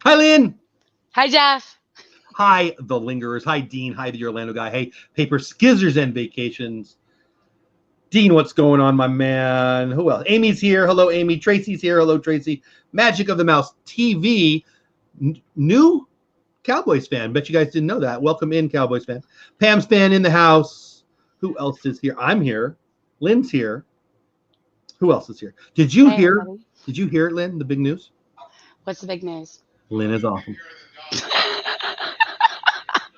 Hi, Lynn. Hi, Jeff. Hi, the Lingerers. Hi, Dean. Hi, the Orlando guy. Hey, Paper Skizzers and Vacations. Dean, what's going on, my man? Who else? Amy's here. Hello, Amy. Tracy's here. Hello, Tracy. Magic of the Mouse TV. New Cowboys fan. Bet you guys didn't know that. Welcome in, Cowboys fan. Pam's fan in the house. Who else is here? I'm here. Lynn's here. Who else is here? Did you hear? Everybody. Did you hear it, Lynn? The big news? What's the big news? Lynn is awesome.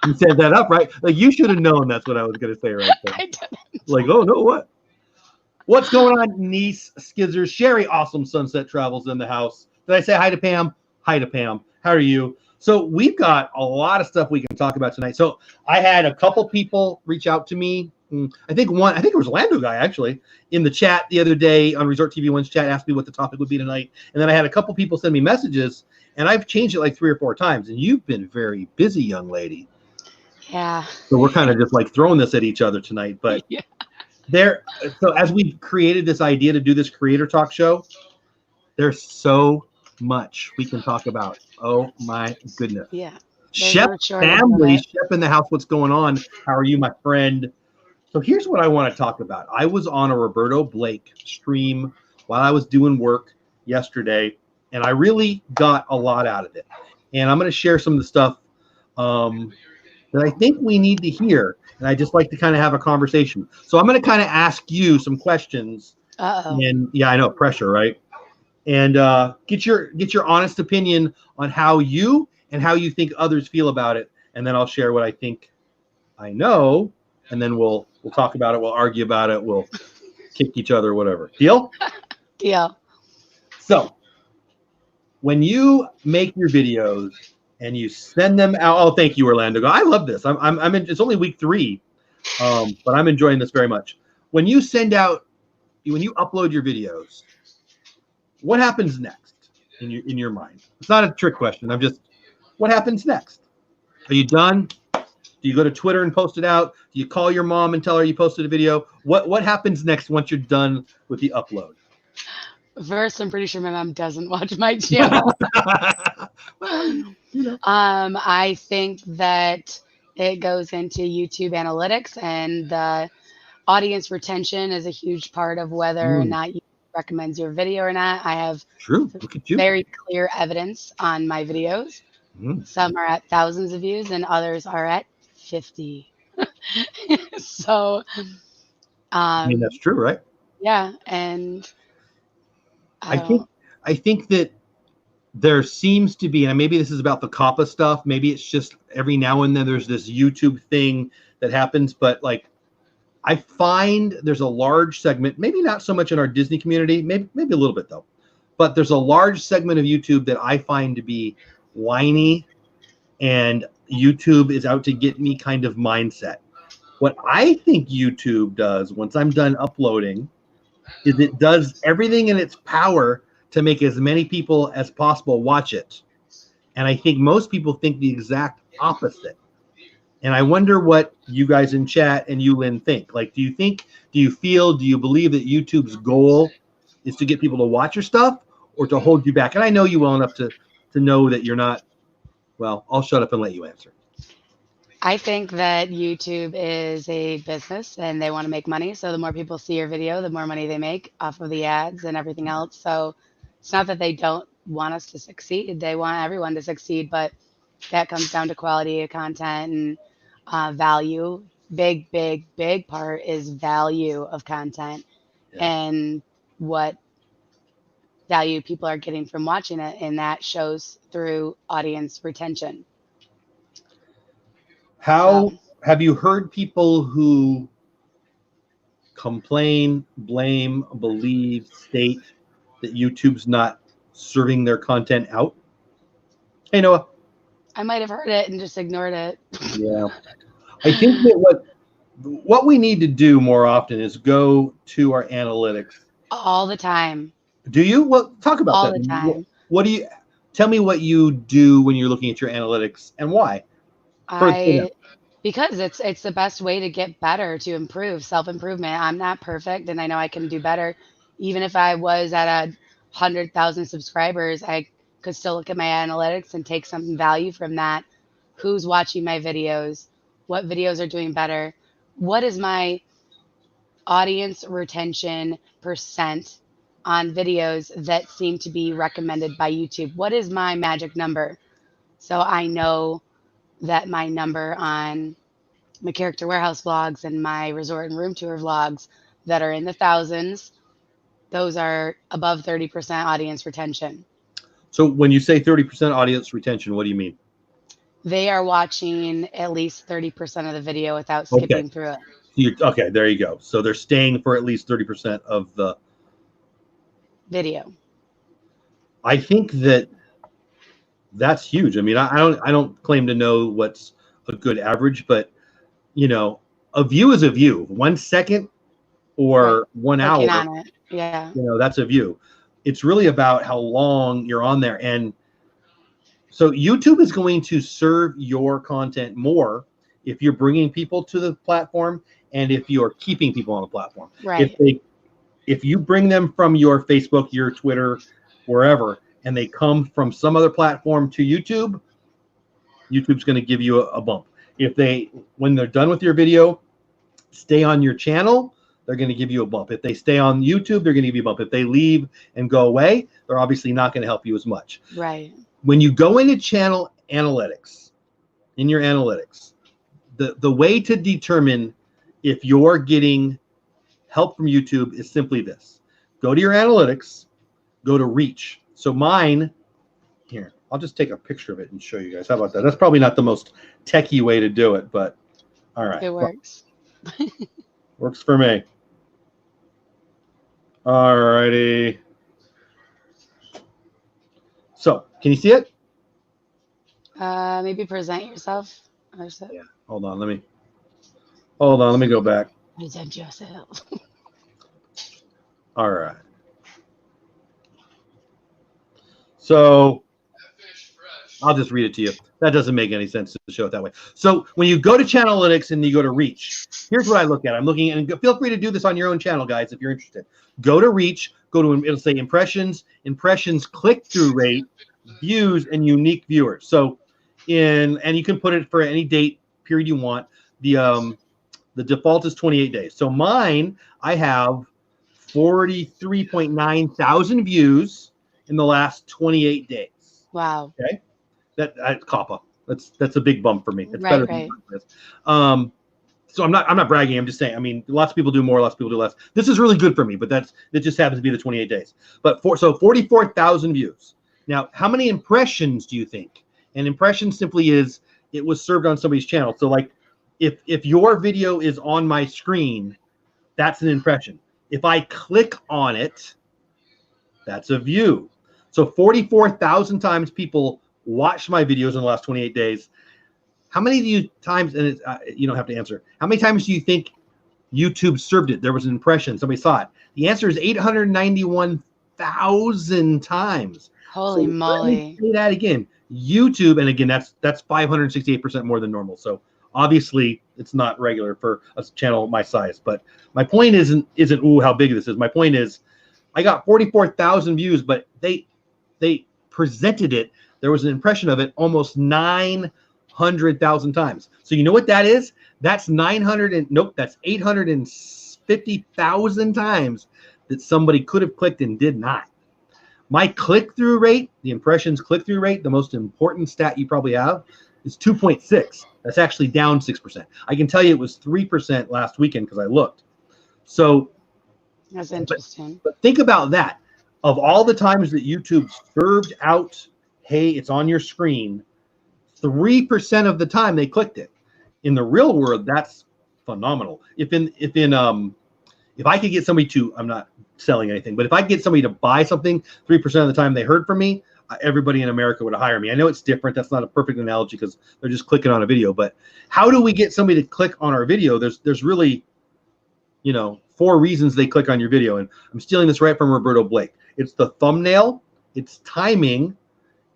You set that up, right? Like, you should have known that's what I was going to say right there. I didn't. Like, oh, no, what? What's going on, niece, Skizzers? Sherry, awesome Sunset Travels in the house. Did I say hi to Pam? Hi to Pam. How are you? So we've got a lot of stuff we can talk about tonight. So I had a couple people reach out to me. I think it was Orlando guy, actually, in the chat the other day on Resort TV One's chat, asked me what the topic would be tonight. And then I had a couple people send me messages, and I've changed it like 3 or 4 times. And you've been very busy, young lady. Yeah. So we're kind of just like throwing this at each other tonight. But Yeah. So as we've created this idea to do this creator talk show, there's so much we can talk about. Oh my goodness. Yeah. Shep family, Shep in the house. What's going on? How are you, my friend? So here's what I want to talk about. I was on a Roberto Blake stream while I was doing work yesterday, and I really got a lot out of it. And I'm going to share some of the stuff that I think we need to hear. And I just like to kind of have a conversation. So I'm going to kind of ask you some questions. Uh-oh. And yeah, I know, pressure, right? And get your honest opinion on how you think others feel about it. And then I'll share what I think I know. And then we'll talk about it. We'll argue about it. We'll kick each other, whatever. Deal? Deal. So when you make your videos and you send them out, oh, thank you, Orlando. I love this. I'm in, it's only week 3, but I'm enjoying this very much. When you upload your videos, what happens next in your mind? It's not a trick question. What happens next? Are you done? Do you go to Twitter and post it out? Do you call your mom and tell her you posted a video? What happens next once you're done with the upload? First, I'm pretty sure my mom doesn't watch my channel. Well, I think that it goes into YouTube analytics, and the audience retention is a huge part of whether or not you recommends your video or not. I have Look at you. Very clear evidence on my videos. Some are at thousands of views and others are at 50. So I mean, that's true, right? yeah, and I think that there seems to be, and maybe this is about the COPPA stuff, maybe it's just every now and then there's this YouTube thing that happens, but like I find there's a large segment, maybe not so much in our Disney community, maybe a little bit though, but there's a large segment of YouTube that I find to be whiny, and YouTube is out to get me kind of mindset. What I think YouTube does once I'm done uploading is it does everything in its power to make as many people as possible watch it. And I think most people think the exact opposite. And I wonder what you guys in chat and you, Lynn, think. Like, do you believe that YouTube's goal is to get people to watch your stuff or to hold you back? And I know you well enough to know that you're not. Well, I'll shut up and let you answer. I think that YouTube is a business and they want to make money. So the more people see your video, the more money they make off of the ads and everything else. So it's not that they don't want us to succeed. They want everyone to succeed, but that comes down to quality of content and value. Big part is value of content and what value people are getting from watching it. And that shows through audience retention. How have you heard people who complain, blame, believe, state that YouTube's not serving their content out? Hey, Noah. I might have heard it and just ignored it. Yeah. I think that what we need to do more often is go to our analytics. All the time. Do you? Well, talk about all that. The time. What do you tell me what you do when you're looking at your analytics and why? Because it's the best way to get better, to improve, self-improvement. I'm not perfect and I know I can do better. Even if I was at 100,000 subscribers, I could still look at my analytics and take some value from that. Who's watching my videos? What videos are doing better? What is my audience retention percent on videos that seem to be recommended by YouTube? What is my magic number? So I know that my number on my character warehouse vlogs and my resort and room tour vlogs that are in the thousands, those are above 30% audience retention. So when you say 30% audience retention, what do you mean? They are watching at least 30% of the video without skipping through it. Okay, there you go. So they're staying for at least 30% of the video. I think that's huge. I mean, I don't claim to know what's a good average, but you know, a view is a view. 1 second or 1 hour, on it. Yeah. You know, that's a view. It's really about how long you're on there. And so YouTube is going to serve your content more if you're bringing people to the platform and if you're keeping people on the platform. Right. If you bring them from your Facebook, your Twitter, wherever, and they come from some other platform to YouTube, YouTube's going to give you a bump. When they're done with your video, stay on your channel, they're going to give you a bump. If they stay on YouTube, they're going to give you a bump. If they leave and go away, they're obviously not going to help you as much. Right. When you go into channel analytics, in your analytics, the way to determine if you're getting help from YouTube is simply this. Go to your analytics, go to reach. So mine, here, I'll just take a picture of it and show you guys. How about that? That's probably not the most techie way to do it, but all right. It works. Works for me. All righty. So, can you see it? Maybe present yourself. Yeah. Hold on. Let me go back. Present yourself. All right. So I'll just read it to you. That doesn't make any sense to show it that way. So when you go to channel analytics and you go to reach, here's what I look at. I'm looking at, and feel free to do this on your own channel, guys, if you're interested. Go to reach, it'll say impressions, click-through rate, views, and unique viewers. So and you can put it for any date period you want. The default is 28 days. So mine, I have 43.9 thousand views in the last 28 days. Wow. Okay. That's COPPA. That's a big bump for me. It's better than this. So I'm not bragging. I'm just saying. I mean, lots of people do more, lots of people do less. This is really good for me, but it just happens to be the 28 days. But so 44,000 views. Now, how many impressions do you think? And impression simply is it was served on somebody's channel. So like if your video is on my screen, that's an impression. If I click on it, that's a view. So 44,000 times people watched my videos in the last 28 days. How many times, and you don't have to answer, how many times do you think YouTube served it? There was an impression, somebody saw it. The answer is 891,000 times. Holy moly. Let me say that again. YouTube, and again, that's 568% more than normal. So obviously it's not regular for a channel my size. But my point isn't ooh, how big this is. My point is I got 44,000 views, but they presented it. There was an impression of it almost 900,000 times. So you know what that is? That's 850,000 times that somebody could have clicked and did not. My click-through rate, the impressions click-through rate, the most important stat you probably have, is 2.6. That's actually down 6%. I can tell you it was 3% last weekend because I looked. So that's interesting. But think about that. Of all the times that YouTube served out, hey, it's on your screen, 3% of the time they clicked it. In the real world, that's phenomenal. If I could get somebody to, I'm not selling anything, but if I could get somebody to buy something 3% of the time they heard from me, everybody in America would hire me. I know it's different. That's not a perfect analogy because they're just clicking on a video. But how do we get somebody to click on our video? There's really, 4 reasons they click on your video. And I'm stealing this right from Roberto Blake. It's the thumbnail, it's timing,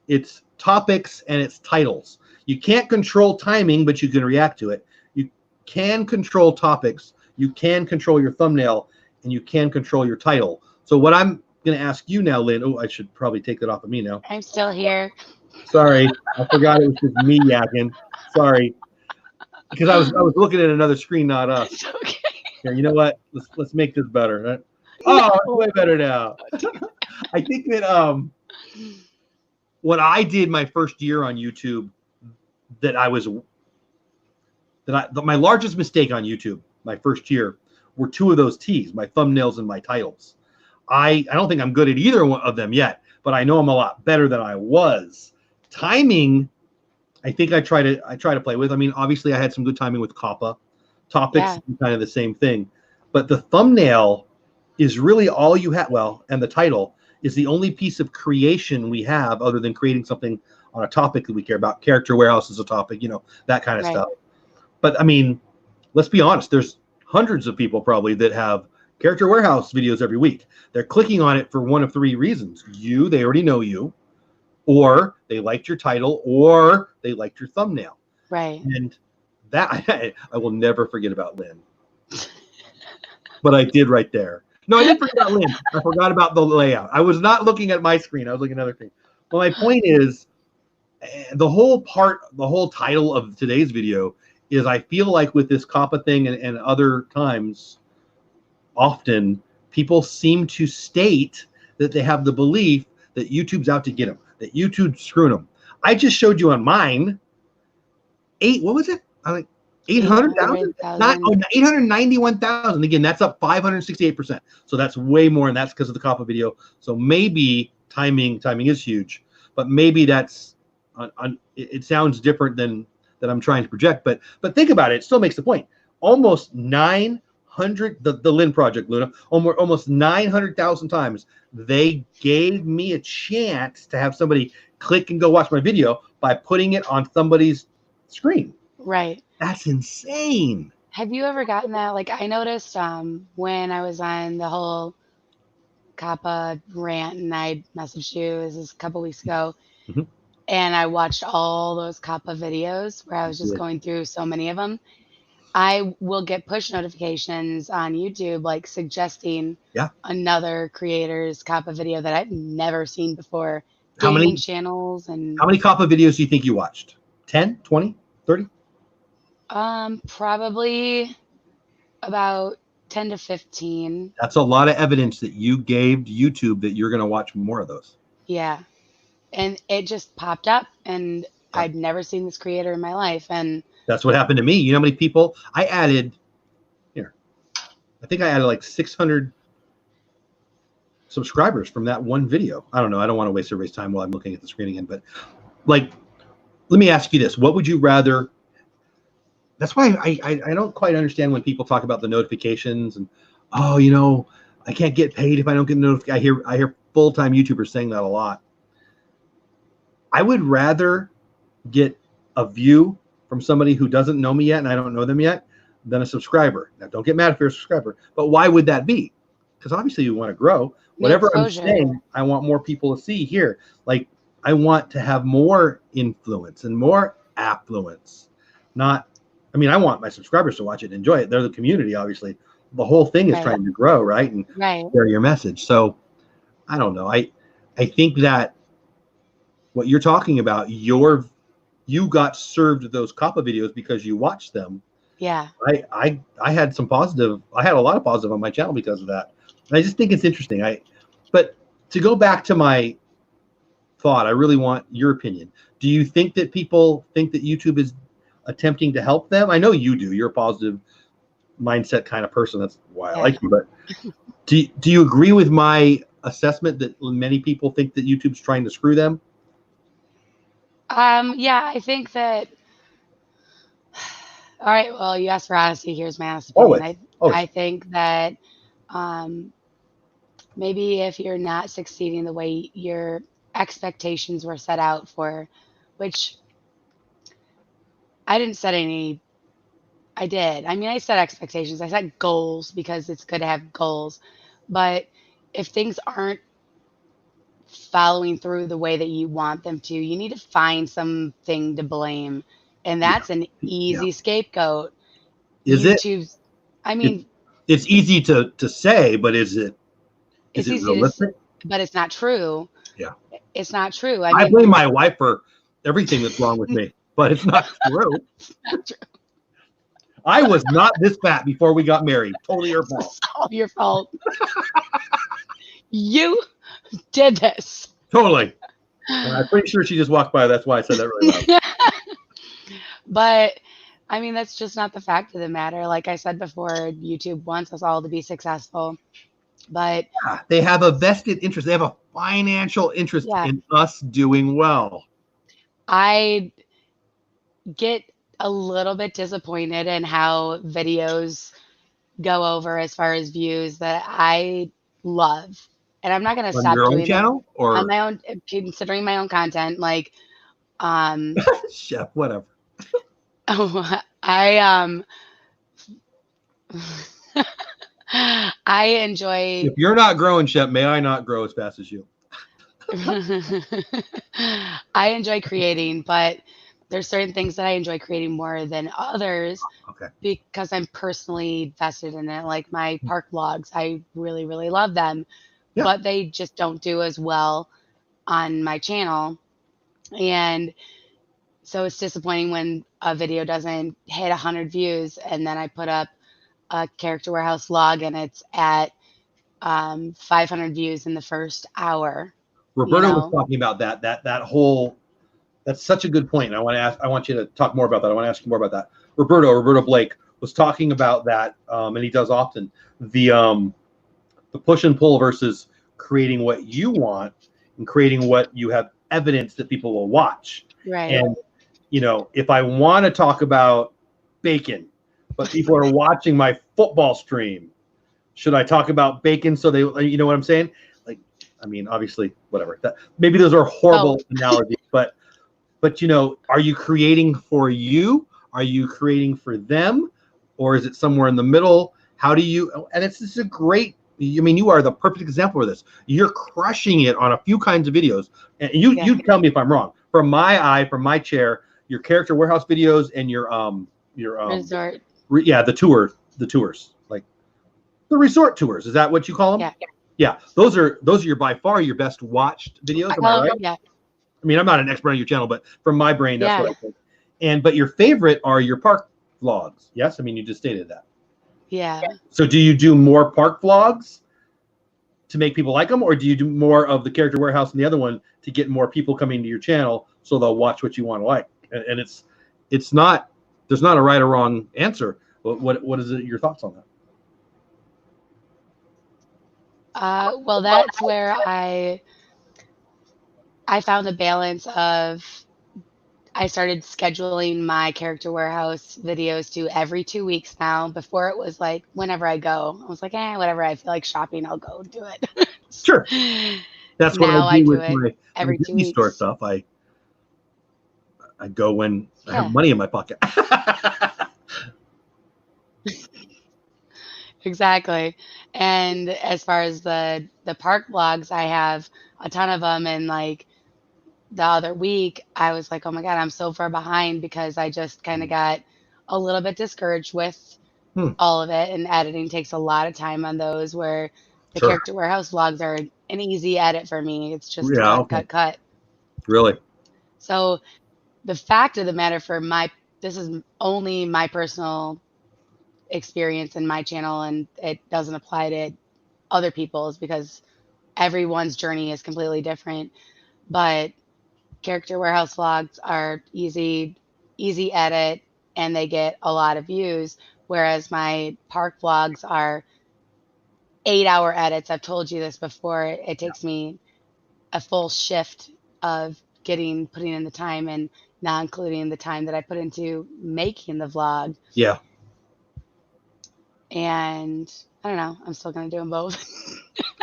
it's topics, and it's titles. You can't control timing, but you can react to it. You can control topics, you can control your thumbnail, and you can control your title. So what I'm going to ask you now, Lynn. Oh, I should probably take that off of me now. I'm still here. Sorry, I forgot it was just me yakking. Sorry, because I was looking at another screen, not us. It's okay. Yeah, you know what? Let's make this better. Right? No. Oh, it's way better now. I think that what I did my first year on YouTube, my largest mistake on YouTube my first year were two of those T's, my thumbnails and my titles. I don't think I'm good at either one of them yet, but I know I'm a lot better than I was. Timing, I think I try to play with. I mean, obviously I had some good timing with COPPA. Topics, kind of the same thing. But the thumbnail is really all you have. Well, and the title is the only piece of creation we have other than creating something on a topic that we care about. Character Warehouse is a topic, that kind of stuff. But I mean, let's be honest. There's hundreds of people probably that have Character Warehouse videos every week. They're clicking on it for one of three reasons. They already know you, or they liked your title, or they liked your thumbnail. Right. And that I will never forget about Lynn. But I did right there. No, I didn't forget about Lynn. I forgot about the layout. I was not looking at my screen. I was looking at other things. Well, my point is, the whole title of today's video is I feel like with this COPPA thing and other times, often people seem to state that they have the belief that YouTube's out to get them, that YouTube's screwing them. I just showed you on mine, what was it? I like 800,000? 891,000. Again, that's up 568%. So that's way more, and that's because of the COPPA video. So maybe timing is huge, but maybe that's it sounds different than that I'm trying to project. But think about it. It still makes the point. Almost 900, the Lynn Project, Luna, almost 900,000 times they gave me a chance to have somebody click and go watch my video by putting it on somebody's screen. Right. That's insane. Have you ever gotten that? Like, I noticed when I was on the whole COPPA rant and I messaged you, this is a couple weeks ago, and I watched all those COPPA videos where I was just going through so many of them. I will get push notifications on YouTube, like suggesting another creator's COPPA video that I've never seen before. Gaming channels and how many COPPA videos do you think you watched? 10, 20, 30? Probably about 10 to 15. That's a lot of evidence that you gave YouTube that you're going to watch more of those. Yeah. And it just popped up, and I'd never seen this creator in my life. And that's what happened to me. You know how many people I added here? I think I added like 600 subscribers from that one video. I don't know. I don't want to waste everybody's time while I'm looking at the screen again, but like, let me ask you this. What would you rather? That's why I don't quite understand when people talk about the notifications and, oh, I can't get paid if I don't get notifications. I hear full-time YouTubers saying that a lot. I would rather get a view from somebody who doesn't know me yet and I don't know them yet than a subscriber. Now, don't get mad if you're a subscriber, but why would that be? Because obviously you want to grow. Whatever I'm saying, I want more people to see here. Like, I want to have more influence and more affluence. I want my subscribers to watch it and enjoy it. They're the community, obviously. The whole thing is trying to grow, right? And share your message. So I don't know. I think that what you're talking about, you got served those COPPA videos because you watched them. Yeah. I had some positive. I had a lot of positive on my channel because of that. And I just think it's interesting. But to go back to my thought, I really want your opinion. Do you think that people think that YouTube is attempting to help them? I know you do. You're a positive mindset kind of person. That's why I like you. But do you agree with my assessment that many people think that YouTube's trying to screw them? Yeah, I think that. All right. Well, you asked for honesty. Here's my honest opinion. I think that maybe if you're not succeeding the way your expectations were set out for, which I didn't set any. I did. I mean, I set expectations. I set goals because it's good to have goals. But if things aren't following through the way that you want them to, you need to find something to blame. And that's an easy scapegoat. Is YouTube's, I mean, it's easy to say, but is it realistic? but it's not true. Yeah. It's not true. I blame my wife for everything that's wrong with me, but it's not true. It's not true. I was not this fat before we got married. Totally your fault. It's all your fault. You did this. Totally. And I'm pretty sure she just walked by. That's why I said that really loud. But I mean, that's just not the fact of the matter. Like I said before, YouTube wants us all to be successful, but yeah, they have a vested interest. They have a financial interest in us doing well. I get a little bit disappointed in how videos go over as far as views that I love. And I'm not going to stop doing doing channel that or on my own, considering my own content. Like, chef, whatever. I enjoy. If you're not growing, chef, may I not grow as fast as you? I enjoy creating, but there's certain things that I enjoy creating more than others. Okay. Because I'm personally vested in it. Like my park vlogs, I really, really love them, but they just don't do as well on my channel. And so it's disappointing when a video doesn't hit 100 views and then I put up a Character Warehouse vlog and it's at 500 views in the first hour. Roberto was talking about that whole. That's such a good point. I want you to talk more about that. I want to ask you more about that. Roberto Blake was talking about that, and he does often the push and pull versus creating what you want and creating what you have evidence that people will watch. Right. And if I want to talk about bacon, but people are watching my football stream, should I talk about bacon so they, you know what I'm saying? Like, I mean, obviously, whatever. Maybe those are horrible analogies, but are you creating for you? Are you creating for them? Or is it somewhere in the middle? How do you, and this is a great, I mean, you are the perfect example of this. You're crushing it on a few kinds of videos. And you tell me if I'm wrong. From my eye, from my chair, your Character Warehouse videos and your resort. The tours, like the resort tours. Is that what you call them? Yeah. Those are your by far your best watched videos. Am I right? Yeah. I mean, I'm not an expert on your channel, but from my brain, that's what I think. But your favorite are your park vlogs. Yes, I mean, you just stated that. Yeah. So do you do more park vlogs to make people like them, or do you do more of the Character Warehouse and the other one to get more people coming to your channel so they'll watch what you want to like? And it's not, there's not a right or wrong answer. What is it, your thoughts on that? Well, that's where I found the balance of, I started scheduling my Character Warehouse videos to every 2 weeks now. Before it was like whenever I go. I was like, whatever I feel like shopping, I'll go do it. Sure. That's what now I do with my every 2 weeks. Store stuff. I go when I have money in my pocket. Exactly. And as far as the park vlogs, I have a ton of them, and like the other week I was like, oh my God, I'm so far behind because I just kind of got a little bit discouraged with all of it, and editing takes a lot of time on those, where the Character Warehouse vlogs are an easy edit for me. It's just cut. Really? So the fact of the matter this is only my personal experience in my channel, and it doesn't apply to other people's because everyone's journey is completely different. But Character Warehouse vlogs are easy edit, and they get a lot of views, whereas my park vlogs are 8-hour edits. I've told you this before. It takes me a full shift of putting in the time, and not including the time that I put into making the vlog. Yeah. And I don't know, I'm still going to do them both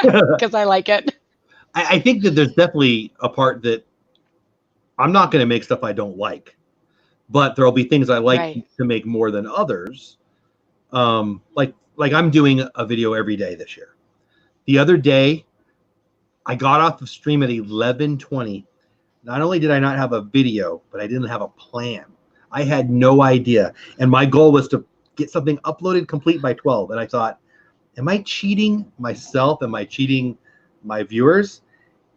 because I like it. I think that there's definitely a part that I'm not going to make stuff I don't like, but there'll be things I like to make more than others. Like I'm doing a video every day this year. The other day, I got off the stream at 11:20. Not only did I not have a video, but I didn't have a plan. I had no idea. And my goal was to get something uploaded complete by 12. And I thought, am I cheating myself? Am I cheating my viewers,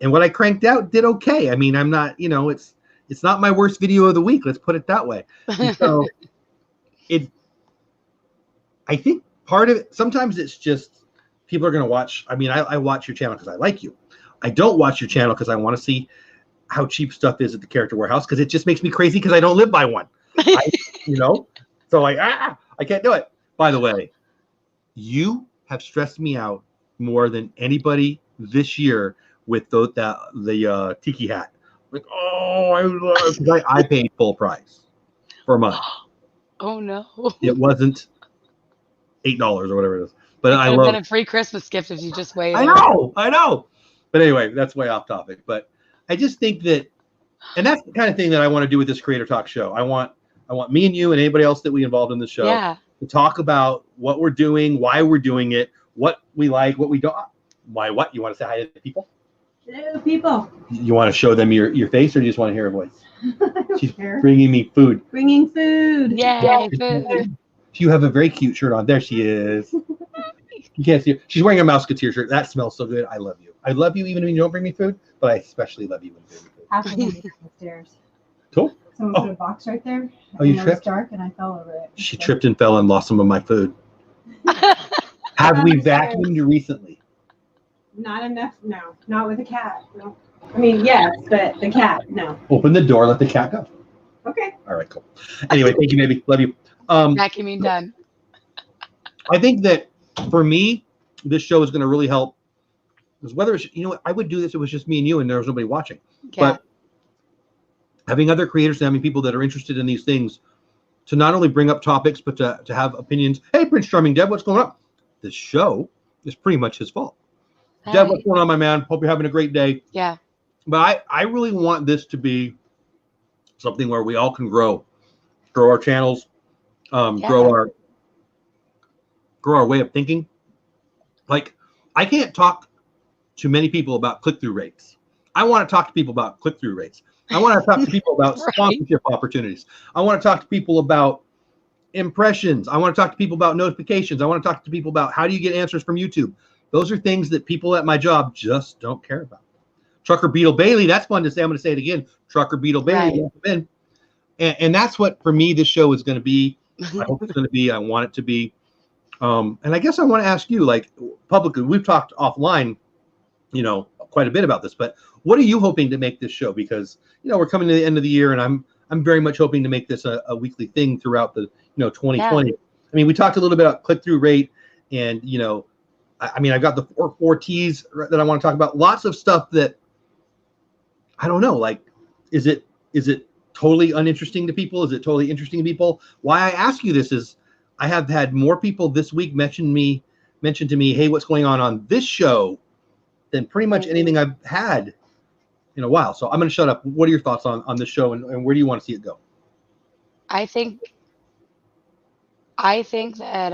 and what I cranked out did okay. I mean, I'm not, it's not my worst video of the week. Let's put it that way. And so I think part of it, sometimes it's just people are going to watch. I mean, I watch your channel because I like you. I don't watch your channel because I want to see how cheap stuff is at the Character Warehouse, because it just makes me crazy because I don't live by one. So I can't do it. By the way, you have stressed me out more than anybody this year with the tiki hat. Like, I paid full price for mine. Oh no! It wasn't $8 or whatever it is, but I love. love been a free Christmas gift if you just waited. I know. But anyway, that's way off topic. But I just think that, and that's the kind of thing that I want to do with this Creator Talk show. I want me and you and anybody else that we involved in the show to talk about what we're doing, why we're doing it, what we like, what we don't. Why? What? You want to say hi to the people? Hello, people. You want to show them your face, or do you just want to hear a voice? She's bringing me food. Bringing food. Yay, food. You have a very cute shirt on. There she is. You can't see her. She's wearing a Mouseketeer shirt. That smells so good. I love you. I love you even when you don't bring me food, but I especially love you when you bring me food. Half of them are upstairs. Cool. Someone put a box right there. Oh, you tripped? It was dark and I fell over it. She tripped and fell and lost some of my food. Have we vacuumed recently? Not enough. No, not with a cat. No. I mean, yes, but the cat, no. Open the door. Let the cat go. Okay. All right, cool. Anyway, thank you, baby. Love you. Vacuuming done. I think that for me, this show is going to really help. Because whether it's, I would do this if it was just me and you and there was nobody watching. Yeah. But having other creators and having people that are interested in these things to not only bring up topics, but to have opinions. Hey, Prince Charming Deb, what's going on? This show is pretty much his fault. Hi. Deb, what's going on, my man? Hope you're having a great day. Yeah. But I really want this to be something where we all can grow our channels, grow our way of thinking. Like, I can't talk to many people about click-through rates. I want to talk to people about click-through rates. I want to talk to people about sponsorship opportunities. I want to talk to people about impressions. I want to talk to people about notifications. I want to talk to people about how do you get answers from YouTube. Those are things that people at my job just don't care about. Trucker Beetle Bailey, that's fun to say. I'm going to say it again. Trucker Beetle Bailey. Right. And that's what, for me, this show is going to be. I hope it's going to be. I want it to be. And I guess I want to ask you, like, publicly, we've talked offline, quite a bit about this, but what are you hoping to make this show? Because, we're coming to the end of the year, and I'm very much hoping to make this a weekly thing throughout the, 2020. Yeah. I mean, we talked a little bit about click-through rate, and, I mean, I've got the four T's that I want to talk about. Lots of stuff that I don't know. Like, is it totally uninteresting to people? Is it totally interesting to people? Why I ask you this is I have had more people this week mention to me, hey, what's going on this show than pretty much anything I've had in a while. So I'm going to shut up. What are your thoughts on this show, and where do you want to see it go? I think that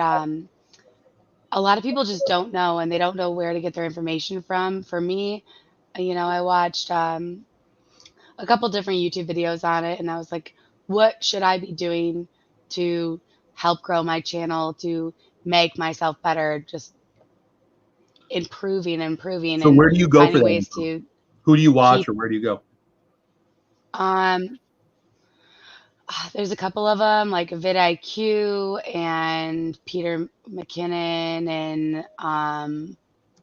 a lot of people just don't know, and they don't know where to get their information from. For me, I watched a couple different YouTube videos on it, and I was like, what should I be doing to help grow my channel, to make myself better, just improving. So where do you go for ways that? Who do you watch, or where do you go? There's a couple of them, like vidIQ and Peter McKinnon, and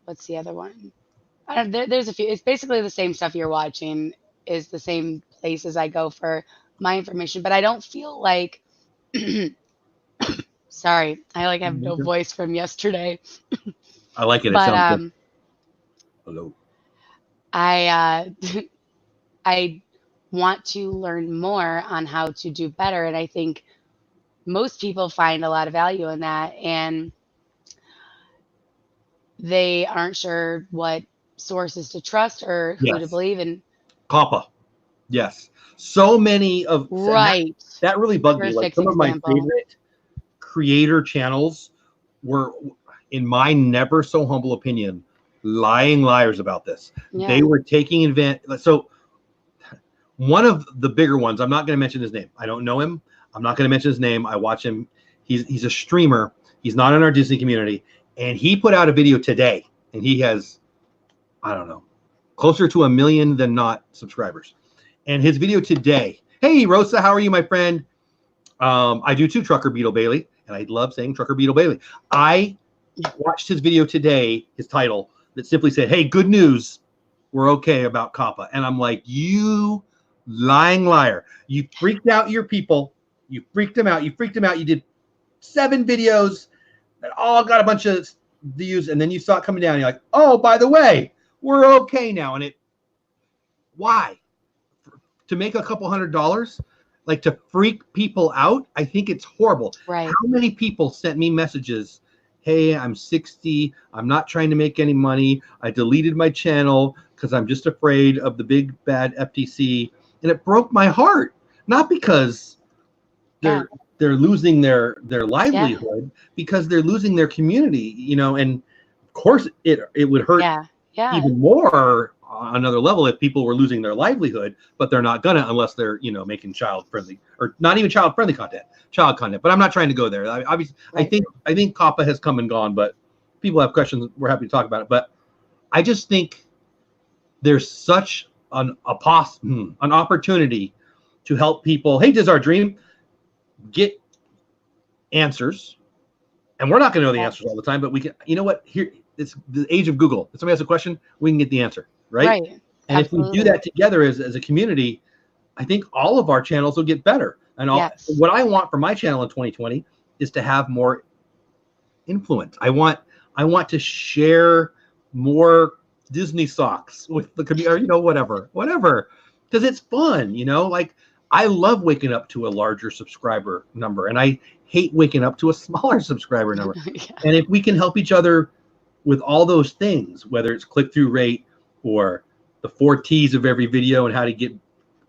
what's the other one? There's a few. It's basically the same stuff you're watching is the same places I go for my information, but I don't feel like sorry, I have no voice from yesterday. I like it. But good. Hello. I want to learn more on how to do better, and I think most people find a lot of value in that, and they aren't sure what sources to trust or who to believe in. Papa. Yes. So many of right. That really bugged me. Like some of my favorite creator channels were, in my never so humble opinion, lying liars about this. Yeah. They were taking advantage. So one of the bigger ones, I'm not going to mention his name. I don't know him. I'm not going to mention his name. I watch him. He's a streamer. He's not in our Disney community. And he put out a video today, and he has I don't know, closer to 1 million than not subscribers. And his video today, hey, Rosa, how are you, my friend? I do too, Trucker Beetle Bailey, and I love saying Trucker Beetle Bailey. I watched his video today, his title, that simply said, hey, good news, we're okay about COPPA. And I'm like, you lying liar. You freaked out your people. You freaked them out. You freaked them out. You did 7 videos that all got a bunch of views, and then you saw it coming down. And you're like, oh, by the way, we're okay now. And why? To make a couple $100? Like, to freak people out? I think it's horrible. Right. How many people sent me messages? Hey, I'm 60. I'm not trying to make any money. I deleted my channel because I'm just afraid of the big bad FTC. And it broke my heart. Not because they're losing their livelihood, because they're losing their community, you know. And of course it would hurt even more on another level if people were losing their livelihood, but they're not gonna unless they're, you know, making child friendly, or not even child friendly content, child content. But I'm not trying to go there. Obviously, I think COPPA has come and gone, but people have questions. We're happy to talk about it. But I just think there's such an opportunity to help people. Hey, does our dream get answers? And we're not going to know the answers all the time, but we can. You know what? Here, it's the age of Google. If somebody has a question, we can get the answer, right? And Absolutely. If we do that together as a community, I think all of our channels will get better. And what I want for my channel in 2020 is to have more influence. I want to share more Disney socks with the community, or, you know, whatever, because it's fun, you know. Like, I love waking up to a larger subscriber number, and I hate waking up to a smaller subscriber number. And if we can help each other with all those things, whether it's click-through rate or the 4 T's of every video and how to get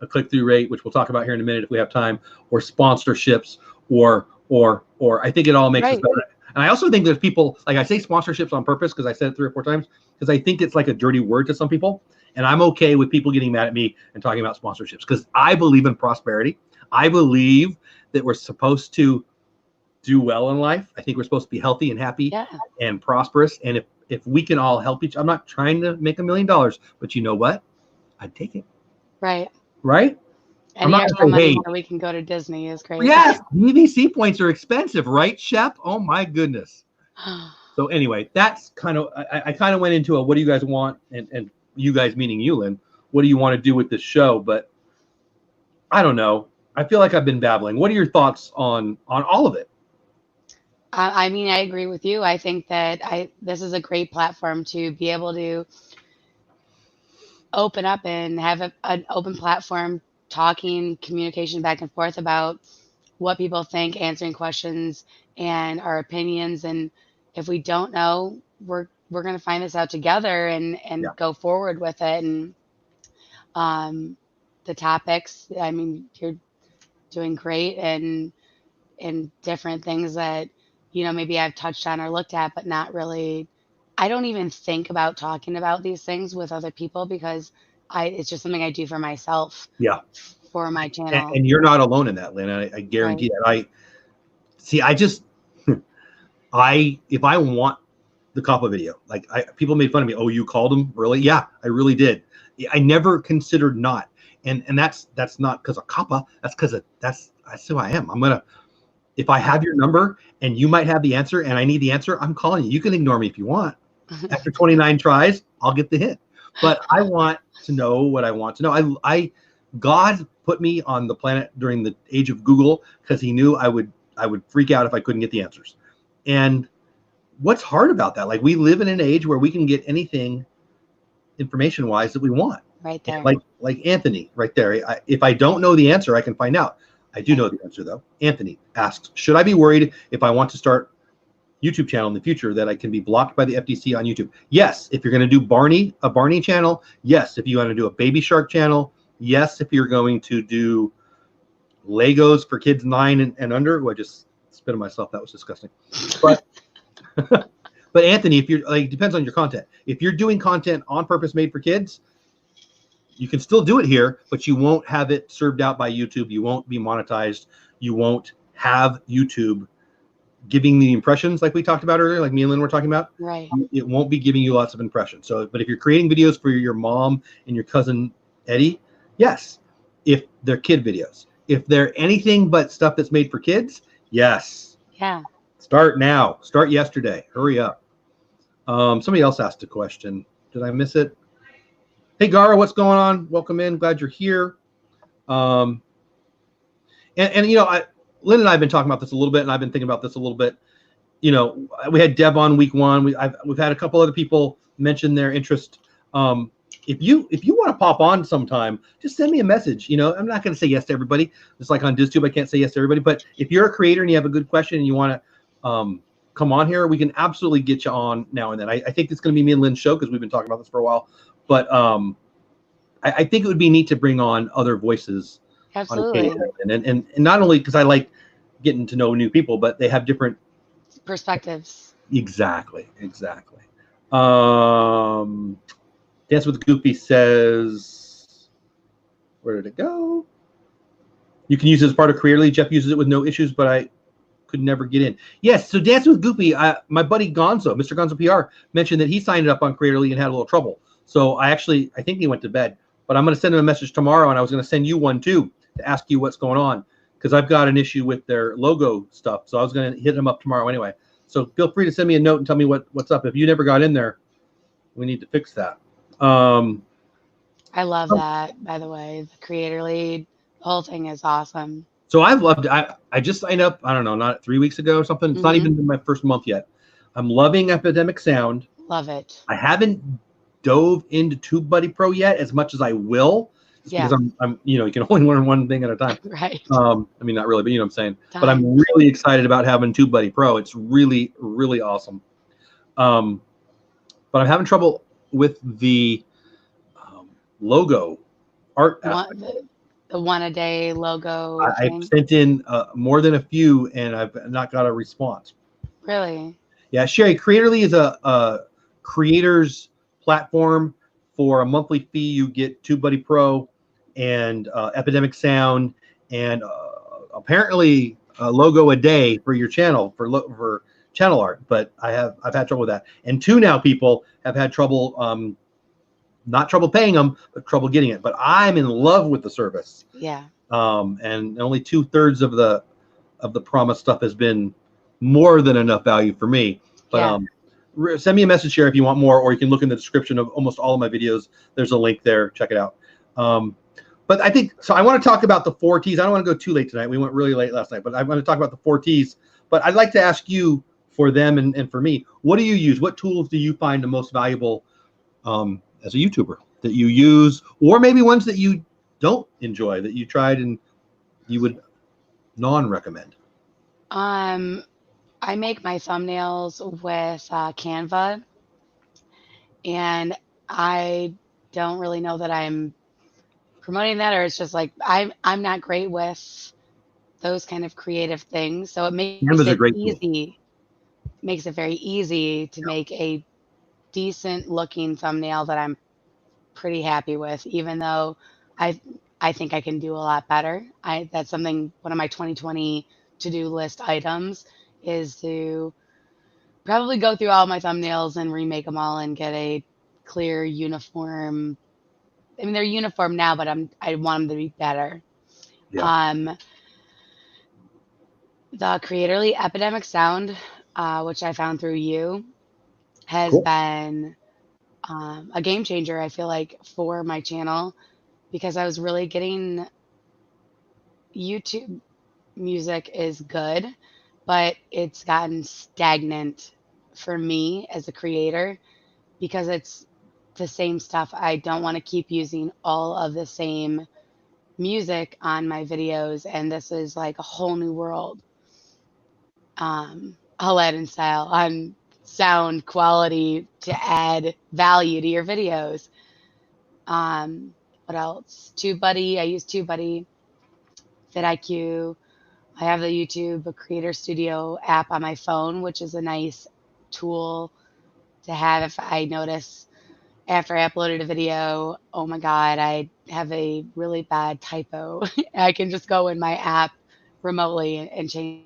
a click-through rate, which we'll talk about here in a minute if we have time, or sponsorships, or I think it all makes us better. And I also think there's people, like, I say sponsorships on purpose because I said it 3 or 4 times, because I think it's like a dirty word to some people. And I'm okay with people getting mad at me and talking about sponsorships, because I believe in prosperity. I believe that we're supposed to do well in life. I think we're supposed to be healthy and happy and prosperous. And if we can all help I'm not trying to make $1 million, but you know what? I'd take it. Right? And the money we can go to Disney is crazy. Yes, UVC points are expensive, right, Shep? Oh my goodness. So anyway, that's kind of, I kind of went into what do you guys want, and you guys meaning you, Lynn, what do you want to do with this show? But I don't know. I feel like I've been babbling. What are your thoughts on all of it? I mean, I agree with you. I think that this is a great platform to be able to open up and have an open platform, talking, communication back and forth about what people think, answering questions and our opinions. And if we don't know, we're going to find this out together and go forward with it. And the topics, I mean, you're doing great and different things that, you know, maybe I've touched on or looked at, but not really. I don't even think about talking about these things with other people because it's just something I do for myself. For my channel. And you're not alone in that, Lynn. I guarantee that. If I want the COPPA video, like, people made fun of me. Oh, you called him? Really? Yeah, I really did. I never considered not. And that's not because of COPPA. That's because that's who I am. If I have your number and you might have the answer and I need the answer, I'm calling you. You can ignore me if you want. After 29 tries, I'll get the hint. But I want to know what I want to know. God put me on the planet during the age of Google because he knew I would freak out if I couldn't get the answers. And what's hard about that? Like, we live in an age where we can get anything information-wise that we want. Right there. Like Anthony right there. If I don't know the answer, I can find out. I do know the answer, though. Anthony asks, should I be worried if I want to start YouTube channel in the future that I can be blocked by the FTC on YouTube? Yes. If you're going to do a Barney channel, yes. If you want to do a Baby Shark channel, yes. If you're going to do Legos for kids 9 and under, I just spit on myself. That was disgusting. But but Anthony, if you're like, depends on your content. If you're doing content on purpose made for kids, you can still do it here, but you won't have it served out by YouTube. You won't be monetized. You won't have YouTube giving the impressions like we talked about earlier, like me and Lynn were talking about. Right. It won't be giving you lots of impressions. So, but if you're creating videos for your mom and your cousin Eddie, yes. If they're kid videos, if they're anything but stuff that's made for kids, yes. Yeah. Start now. Start yesterday. Hurry up. Somebody else asked a question. Did I miss it? Hey, Gara, what's going on? Welcome in. Glad you're here. And you know, Lynn and I have been talking about this a little bit, and I've been thinking about this a little bit. You know, we had Deb on week one. We've had a couple other people mention their interest. If you want to pop on sometime, just send me a message. You know, I'm not going to say yes to everybody. It's like on DisTube, I can't say yes to everybody. But if you're a creator and you have a good question and you want to come on here, we can absolutely get you on now and then. I think it's going to be me and Lynn's show because we've been talking about this for a while. But I think it would be neat to bring on other voices. Absolutely. And not only because I like getting to know new people, but they have different perspectives. Exactly. Dance with Goofy says, where did it go? You can use it as part of Creatorly. Jeff uses it with no issues, but I could never get in. Yes, so Dance with Goofy, my buddy Gonzo, Mr. Gonzo PR, mentioned that he signed up on Creatorly and had a little trouble. So I think he went to bed. But I'm going to send him a message tomorrow, and I was going to send you one too to ask you what's going on, because I've got an issue with their logo stuff. So I was going to hit him up tomorrow anyway. So feel free to send me a note and tell me what's up. If you never got in there, we need to fix that. I love that, by the way. The Creatorly, the whole thing is awesome. So I've loved it. I just signed up, I don't know, not 3 weeks ago or something. It's not even in my first month yet. I'm loving Epidemic Sound. Love it. I haven't dove into TubeBuddy Pro yet as much as I will. Because I'm you know, you can only learn one thing at a time. Right. I mean, not really, but you know what I'm saying. But I'm really excited about having TubeBuddy Pro. It's really, really awesome. But I'm having trouble with the logo art aspect. The one-a-day logo. I've sent in more than a few, and I've not got a response. Really? Yeah, Sherry, Creatorly is a creator's platform. For a monthly fee, you get TubeBuddy Pro and Epidemic Sound, and apparently a logo a day for your channel for channel art. But I've had trouble with that, and two now people have had trouble. Not trouble paying them, but trouble getting it. But I'm in love with the service. Yeah. And only 2/3 of the promised stuff has been more than enough value for me. But send me a message here if you want more, or you can look in the description of almost all of my videos. There's a link there. Check it out. But I think so. I want to talk about the 4 T's. I don't want to go too late tonight. We went really late last night, but I want to talk about the 4 T's. But I'd like to ask you, for them and for me, what do you use? What tools do you find the most valuable as a YouTuber that you use, or maybe ones that you don't enjoy that you tried and you would non-recommend? I make my thumbnails with Canva, and I don't really know that I'm promoting that, or it's just like I'm not great with those kind of creative things. So it makes it easy. Makes it very easy to make a decent looking thumbnail that I'm pretty happy with, even though I think I can do a lot better. That's something, one of my 2020 to-do list items is to probably go through all my thumbnails and remake them all and get a clear uniform. I mean, they're uniform now, but I want them to be better. Yeah. The Creatorly Epidemic Sound, which I found through you, has been a game changer, I feel like, for my channel, because I was really getting YouTube music is good, but it's gotten stagnant for me as a creator because it's the same stuff. I don't want to keep using all of the same music on my videos, and this is like a whole new world. Aladdin style on sound quality to add value to your videos. What else? TubeBuddy. I use TubeBuddy, vidIQ. I have the YouTube Creator Studio app on my phone, which is a nice tool to have if I notice after I uploaded a video, oh my God, I have a really bad typo. I can just go in my app remotely and change.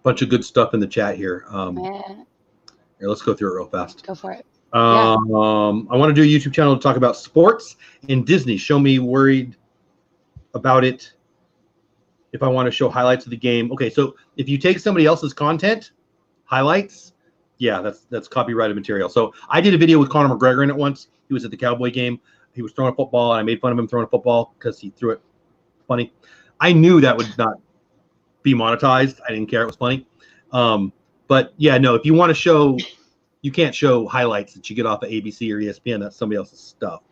Bunch of good stuff in the chat here. Yeah, Here, let's go through it real fast. go for it. I want to do a YouTube channel to talk about sports in Disney. Show me worried about it if I want to show highlights of the game. Okay, so if you take somebody else's content, highlights, yeah, that's copyrighted material. So I did a video with Conor McGregor in it once. He was at the Cowboy game. He was throwing a football, and I made fun of him throwing a football because he threw it funny. I knew that would not be monetized. I didn't care. It was funny. But yeah, no, if you want to show, you can't show highlights that you get off of ABC or ESPN. That's somebody else's stuff.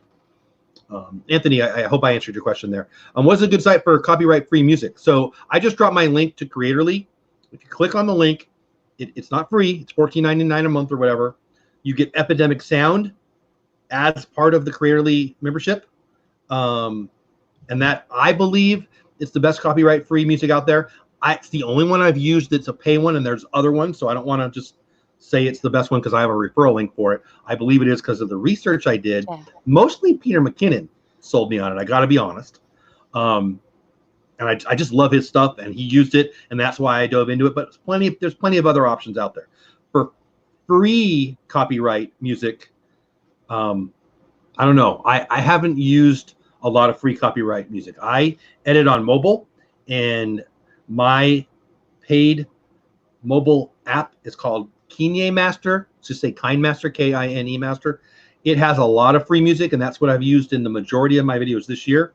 Anthony, I hope I answered your question there. What's a good site for copyright-free music? So I just dropped my link to Creatorly. If you click on the link, it's not free. It's $14.99 a month or whatever. You get Epidemic Sound as part of the Creatorly membership. And that, I believe, it's the best copyright-free music out there. It's the only one I've used that's a pay one, and there's other ones, so I don't want to just say it's the best one because I have a referral link for it. I believe it is because of the research I did. Yeah. Mostly Peter McKinnon sold me on it. I got to be honest. And I just love his stuff, and he used it, and that's why I dove into it. But there's plenty of other options out there. For free copyright music, I don't know. I haven't used a lot of free copyright music. I edit on mobile, and my paid mobile app is called Kine Master. Just say Kine Master, Kine Master. It has a lot of free music, and that's what I've used in the majority of my videos this year.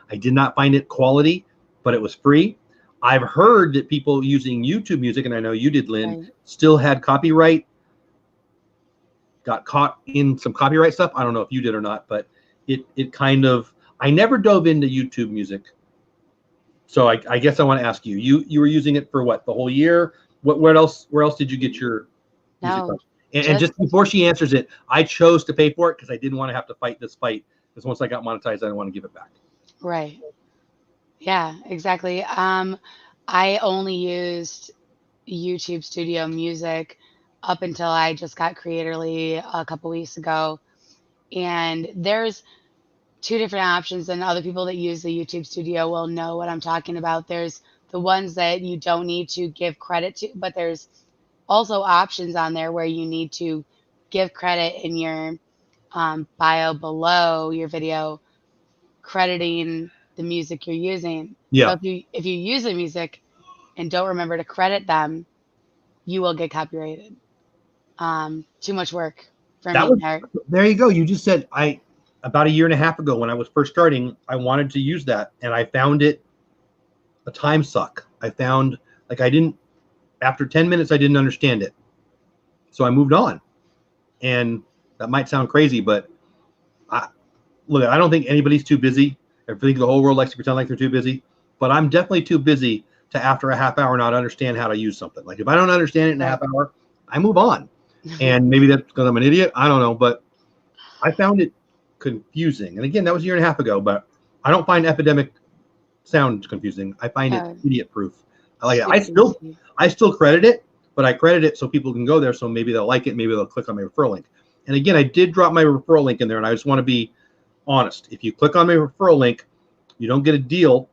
I did not find it quality, but it was free. I've heard that people using YouTube music, and I know you did, Lynn, still had copyright, got caught in some copyright stuff. I don't know if you did or not, but it kind of, I never dove into YouTube music. So I guess I want to ask you, you were using it for what, the whole year? Where else did you get your music from? And just before she answers it, I chose to pay for it because I didn't want to have to fight this fight. Because once I got monetized, I didn't want to give it back. Right. Yeah, exactly. I only used YouTube Studio Music up until I just got Creatorly a couple weeks ago. And there's two different options, and other people that use the YouTube Studio will know what I'm talking about. There's the ones that you don't need to give credit to, but there's also options on there where you need to give credit in your bio below your video, crediting the music you're using. Yeah. So if you use the music and don't remember to credit them, you will get copyrighted. Too much work for me. There you go. You just said, about a year and a half ago when I was first starting, I wanted to use that, and I found it a time suck. I found, like, after 10 minutes, I didn't understand it. So I moved on. And that might sound crazy, but look, I don't think anybody's too busy. I think the whole world likes to pretend like they're too busy, but I'm definitely too busy to, after a half hour, not understand how to use something. Like, if I don't understand it in a half hour, I move on. And maybe that's because I'm an idiot. I don't know, but I found it confusing. And again, that was a year and a half ago, but I don't find Epidemic Sound confusing. I find it idiot proof. I like it. I still credit it, but I credit it so people can go there, so maybe they'll like it, maybe they'll click on my referral link. And again, I did drop my referral link in there, and I just want to be honest. If you click on my referral link, you don't get a deal.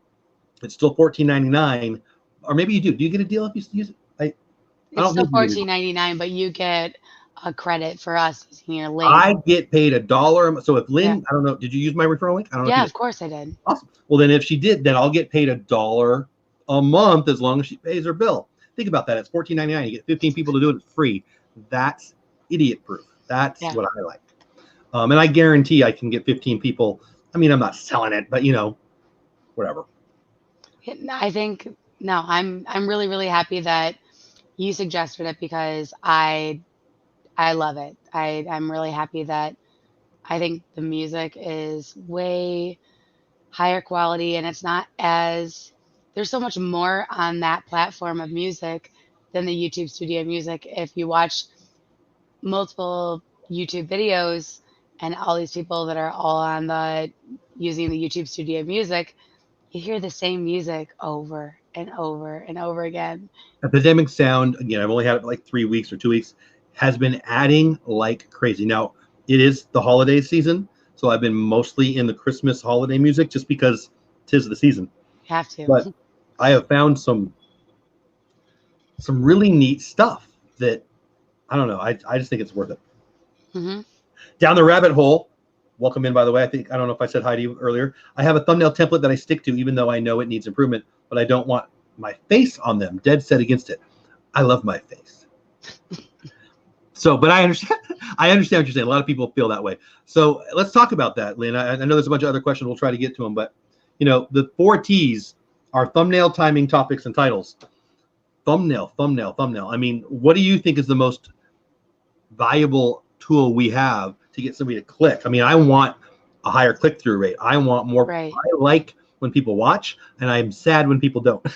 It's still $14.99, or maybe you do. Do you get a deal if you use it? It's still $14.99, but you get a credit for us using your link. I get paid $1. So if Lynn, I don't know, did you use my referral link? I don't know. Yeah, of course I did. Awesome. Well, then if she did, then I'll get paid $1 a month as long as she pays her bill. Think about that. It's $14.99. You get 15 people to do it. It's free. That's idiot proof. That's what I like. And I guarantee I can get 15 people. I mean, I'm not selling it, but whatever. I think, no, I'm really, really happy that you suggested it because I love it. I'm really happy that I think the music is way higher quality, and it's not as, there's so much more on that platform of music than the YouTube Studio Music. If you watch multiple YouTube videos and all these people that are all on using the YouTube Studio Music, you hear the same music over and over and over again. Epidemic Sound, again, I've only had it like 3 weeks or 2 weeks, has been adding like crazy. Now, it is the holiday season, so I've been mostly in the Christmas holiday music just because 'tis the season. You have to. But I have found some some really neat stuff that I don't know. I just think it's worth it. Mm-hmm. Down the rabbit hole. Welcome in, by the way. I don't know if I said hi to you earlier. I have a thumbnail template that I stick to, even though I know it needs improvement, but I don't want my face on them. Dead set against it. I love my face. So, but I understand what you're saying. A lot of people feel that way. So let's talk about that, Lynn. I know there's a bunch of other questions. We'll try to get to them, but the 4 T's are thumbnail, timing, topics, and titles. Thumbnail. I mean, what do you think is the most valuable tool we have to get somebody to click? I mean, I want a higher click-through rate. I want more. Right. I like when people watch, and I'm sad when people don't.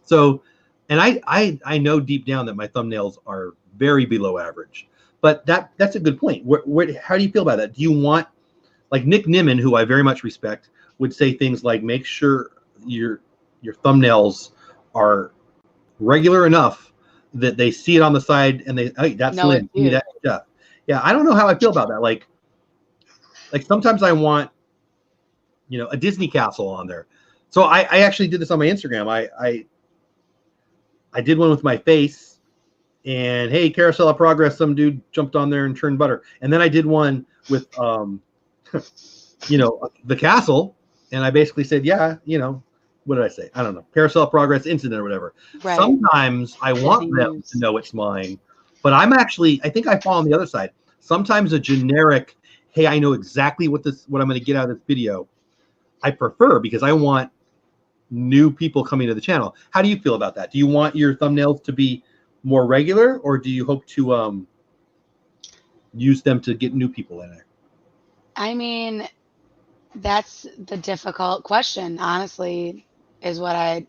So, and I know deep down that my thumbnails are very below average, but that's a good point. How do you feel about that? Do you want, like Nick Nimmin, who I very much respect, would say things like, make sure your thumbnails are regular enough that they see it on the side and they, hey, that's Lynn, give me that stuff. Yeah, I don't know how I feel about that. Like sometimes I want, a Disney castle on there. So I actually did this on my Instagram. I did one with my face, and hey, carousel of progress, some dude jumped on there and churned butter. And then I did one with the castle, and I basically said, yeah, what did I say? I don't know. Carousel of progress incident or whatever. Right. Sometimes I want them to know it's mine, but I think I fall on the other side. Sometimes a generic, hey, I know exactly what I'm going to get out of this video, I prefer, because I want new people coming to the channel. How do you feel about that? Do you want your thumbnails to be more regular, or do you hope to use them to get new people in there? I mean, that's the difficult question, honestly, is what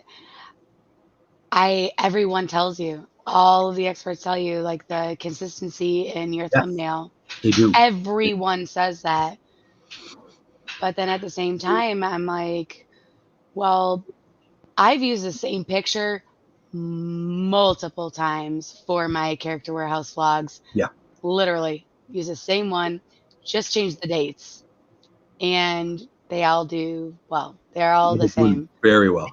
everyone tells you. All of the experts tell you, like, the consistency in your thumbnail. They do. Everyone says that. But then at the same time, I'm like, well, I've used the same picture multiple times for my Character Warehouse vlogs. Yeah. Literally use the same one, just change the dates. And they all do well. They're all the same. Very well.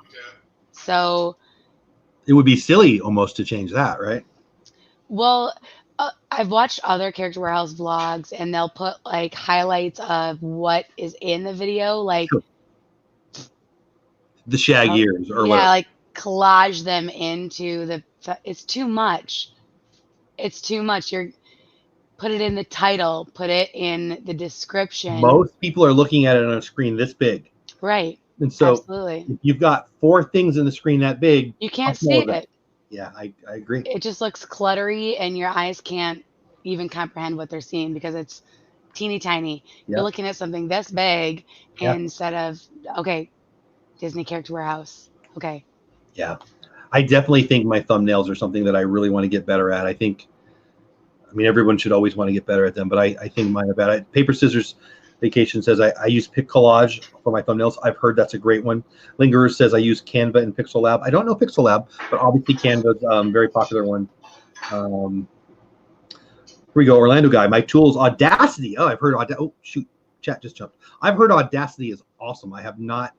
So it would be silly almost to change that, right? Well, I've watched other Character Warehouse vlogs, and they'll put like highlights of what is in the video, like the shag ears or whatever. Like collage them into it's too much. It's too much. Put it in the title, put it in the description. Most people are looking at it on a screen this big. Right. And so absolutely, if you've got 4 things in the screen that big, you can't see it. Yeah, I agree. It just looks cluttery, and your eyes can't even comprehend what they're seeing because it's teeny tiny. Yep. You're looking at something this big instead of, okay, Disney Character Warehouse. Okay. Yeah. I definitely think my thumbnails are something that I really want to get better at. I mean, everyone should always want to get better at them, but I think mine are bad. Paper, Scissors, Vacation says I use Pic Collage for my thumbnails. I've heard that's a great one. Lingerer says I use Canva and Pixel Lab. I don't know Pixel Lab, but obviously Canva's a very popular one. Here we go. Orlando guy. My tools, Audacity. Oh, I've heard Audacity. Oh, shoot. Chat just jumped. I've heard Audacity is awesome. I have not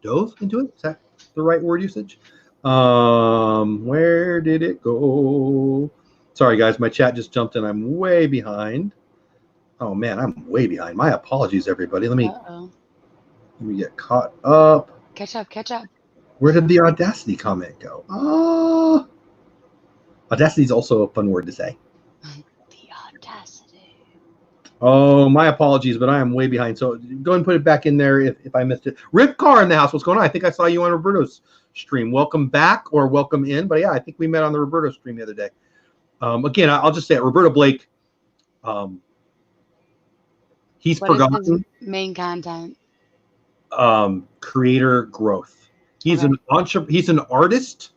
dove into it. Is that the right word usage? Where did it go? Sorry, guys. My chat just jumped and I'm way behind. Oh man, I'm way behind. My apologies, everybody. Let me get caught up. Catch up. Where did the Audacity comment go? Audacity is also a fun word to say. The Audacity. Oh, my apologies, but I am way behind. So go ahead and put it back in there if I missed it. Rip Carr in the house. What's going on? I think I saw you on Roberto's stream. Welcome back or welcome in. But yeah, I think we met on the Roberto stream the other day. Again, I'll just say it. Roberto Blake. He's forgotten his main content. Creator growth. He's an artist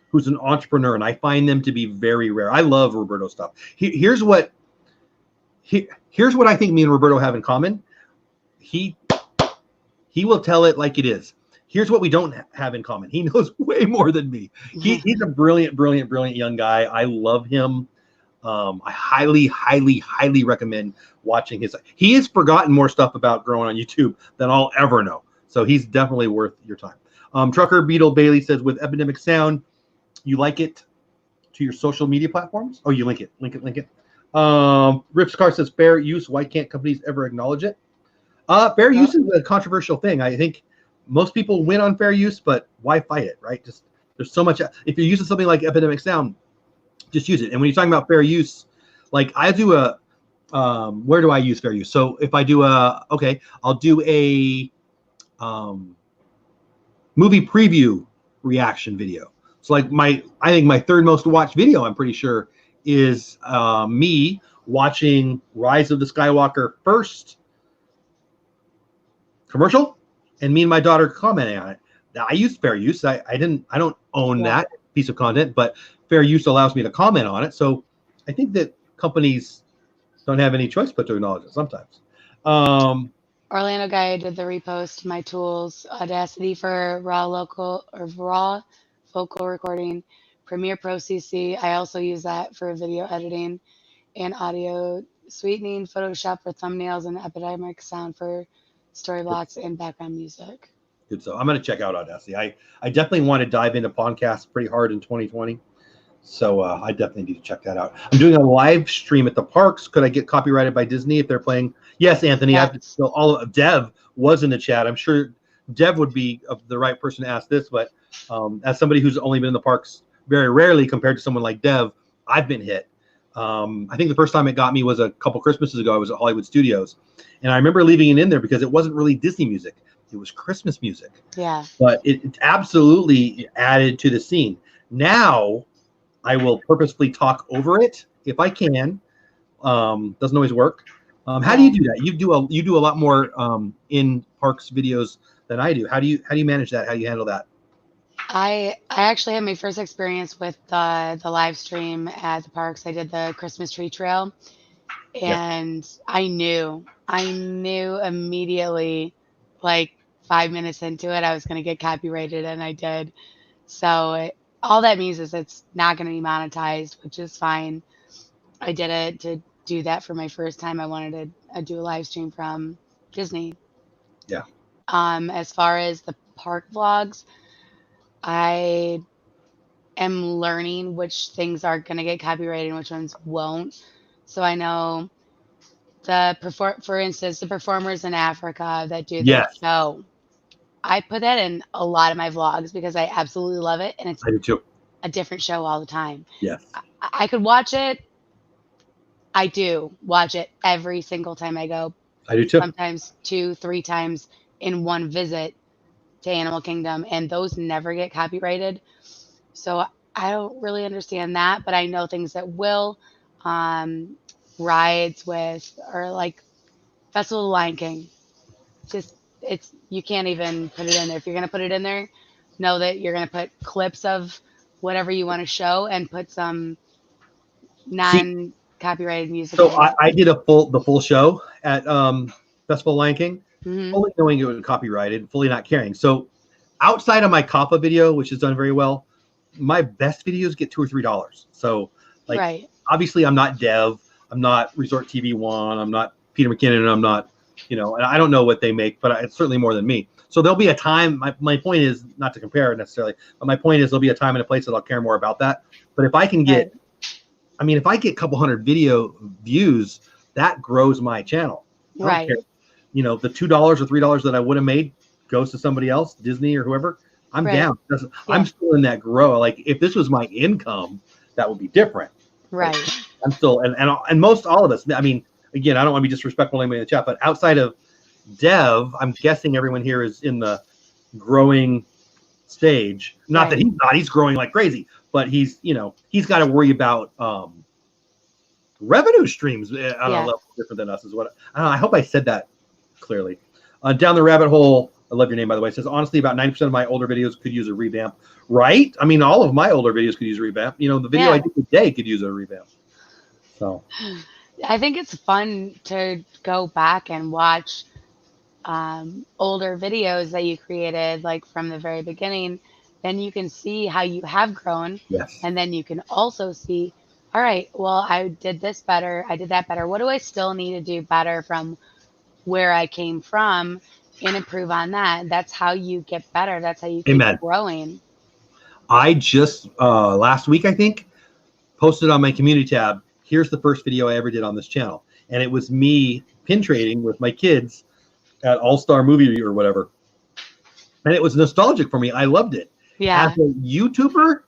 who's an entrepreneur, and I find them to be very rare. I love Roberto stuff. Here's what I think me and Roberto have in common. He will tell it like it is. Here's what we don't have in common. He knows way more than me. He's a brilliant young guy. I love him. I highly recommend watching his. He has forgotten more stuff about growing on YouTube than I'll ever know. So he's definitely worth your time. Trucker Beetle Bailey says, with Epidemic Sound, you like it to your social media platforms. Oh, you link it. Rips Car says fair use. Why can't companies ever acknowledge it? Fair use is a controversial thing. I think most people win on fair use, but why fight it, right? Just there's so much. If you're using something like Epidemic Sound, just use it. And when you're talking about fair use, like I do a, where do I use fair use? So if I do I'll do a movie preview reaction video. So like I think my third most watched video, I'm pretty sure, is me watching Rise of the Skywalker first commercial, and me and my daughter commenting on it. Now, I use fair use. I don't own that piece of content, but fair use allows me to comment on it. So I think that companies don't have any choice but to acknowledge it sometimes. Orlando Guy did the repost my tools: Audacity for raw vocal recording, Premiere Pro CC. I also use that for video editing and audio sweetening, Photoshop for thumbnails, and Epidemic Sound for story blocks and background music. Good. So I'm going to check out Audacity. I definitely want to dive into podcasts pretty hard in 2020. So I definitely need to check that out. I'm doing a live stream at the parks. Could I get copyrighted by Disney if they're playing? Yes, Anthony. Yes. Dev was in the chat. I'm sure Dev would be the right person to ask this, but as somebody who's only been in the parks very rarely compared to someone like Dev, I've been hit. I think the first time it got me was a couple Christmases ago. I was at Hollywood Studios, and I remember leaving it in there because it wasn't really Disney music. It was Christmas music. Yeah. But it absolutely added to the scene. Now I will purposefully talk over it if I can. Doesn't always work. How do you do that? You do a lot more in parks videos than I do. How do you manage that? How do you handle that? I actually had my first experience with the live stream at the parks. I did the Christmas tree trail, and I knew immediately, like 5 minutes into it, I was going to get copyrighted, and I did. So all that means is it's not going to be monetized, which is fine. I did it to do that for my first time. I wanted to do a live stream from Disney. Yeah. As far as the park vlogs, I am learning which things are going to get copyrighted and which ones won't. So I know for instance, the performers in Africa that do their show. I put that in a lot of my vlogs because I absolutely love it, and it's I do too. a different show all the time. Yes. I could watch it. I do watch it every single time I go. I do too. Sometimes 2-3 times in one visit to Animal Kingdom, and those never get copyrighted. So I don't really understand that, but I know things that will. Rides or like Festival of the Lion King. You can't even put it in there. If you're going to put it in there, know that you're going to put clips of whatever you want to show and put some non-copyrighted music. So I did the full show at Festival of Lion King, fully knowing it was copyrighted, fully not caring. So outside of my COPPA video, which is done very well, my best videos get $2 or $3. So obviously I'm not Dev, I'm not Resort TV One, I'm not Peter McKinnon, I'm not, and I don't know what they make, but it's certainly more than me. So there'll be a time, my point is not to compare necessarily, but my point is there'll be a time and a place that I'll care more about that. But if I can get, if I get a couple hundred video views, that grows my channel. Right. The $2 or $3 that I would have made goes to somebody else, Disney or whoever. I'm down. I'm still in that grow. Like if this was my income, that would be different. Right. Like, I'm still, and most all of us, again, I don't want to be disrespectful to anybody in the chat, but outside of Dev, I'm guessing everyone here is in the growing stage. Not that he's not, he's growing like crazy, but he's got to worry about revenue streams on a level different than us is what I don't know. I hope I said that clearly. Down the rabbit hole, I love your name, by the way. It says, honestly, about 90% of my older videos could use a revamp. Right? All of my older videos could use a revamp. The video I did today could use a revamp. So I think it's fun to go back and watch older videos that you created, like from the very beginning. Then you can see how you have grown. Yes. And then you can also see, all right, well, I did this better. I did that better. What do I still need to do better from where I came from and improve on that? That's how you get better. That's how you keep growing. I just last week, I think, posted on my community tab, here's the first video I ever did on this channel. And it was me pin trading with my kids at All-Star Movie or whatever. And it was nostalgic for me. I loved it. Yeah. As a YouTuber,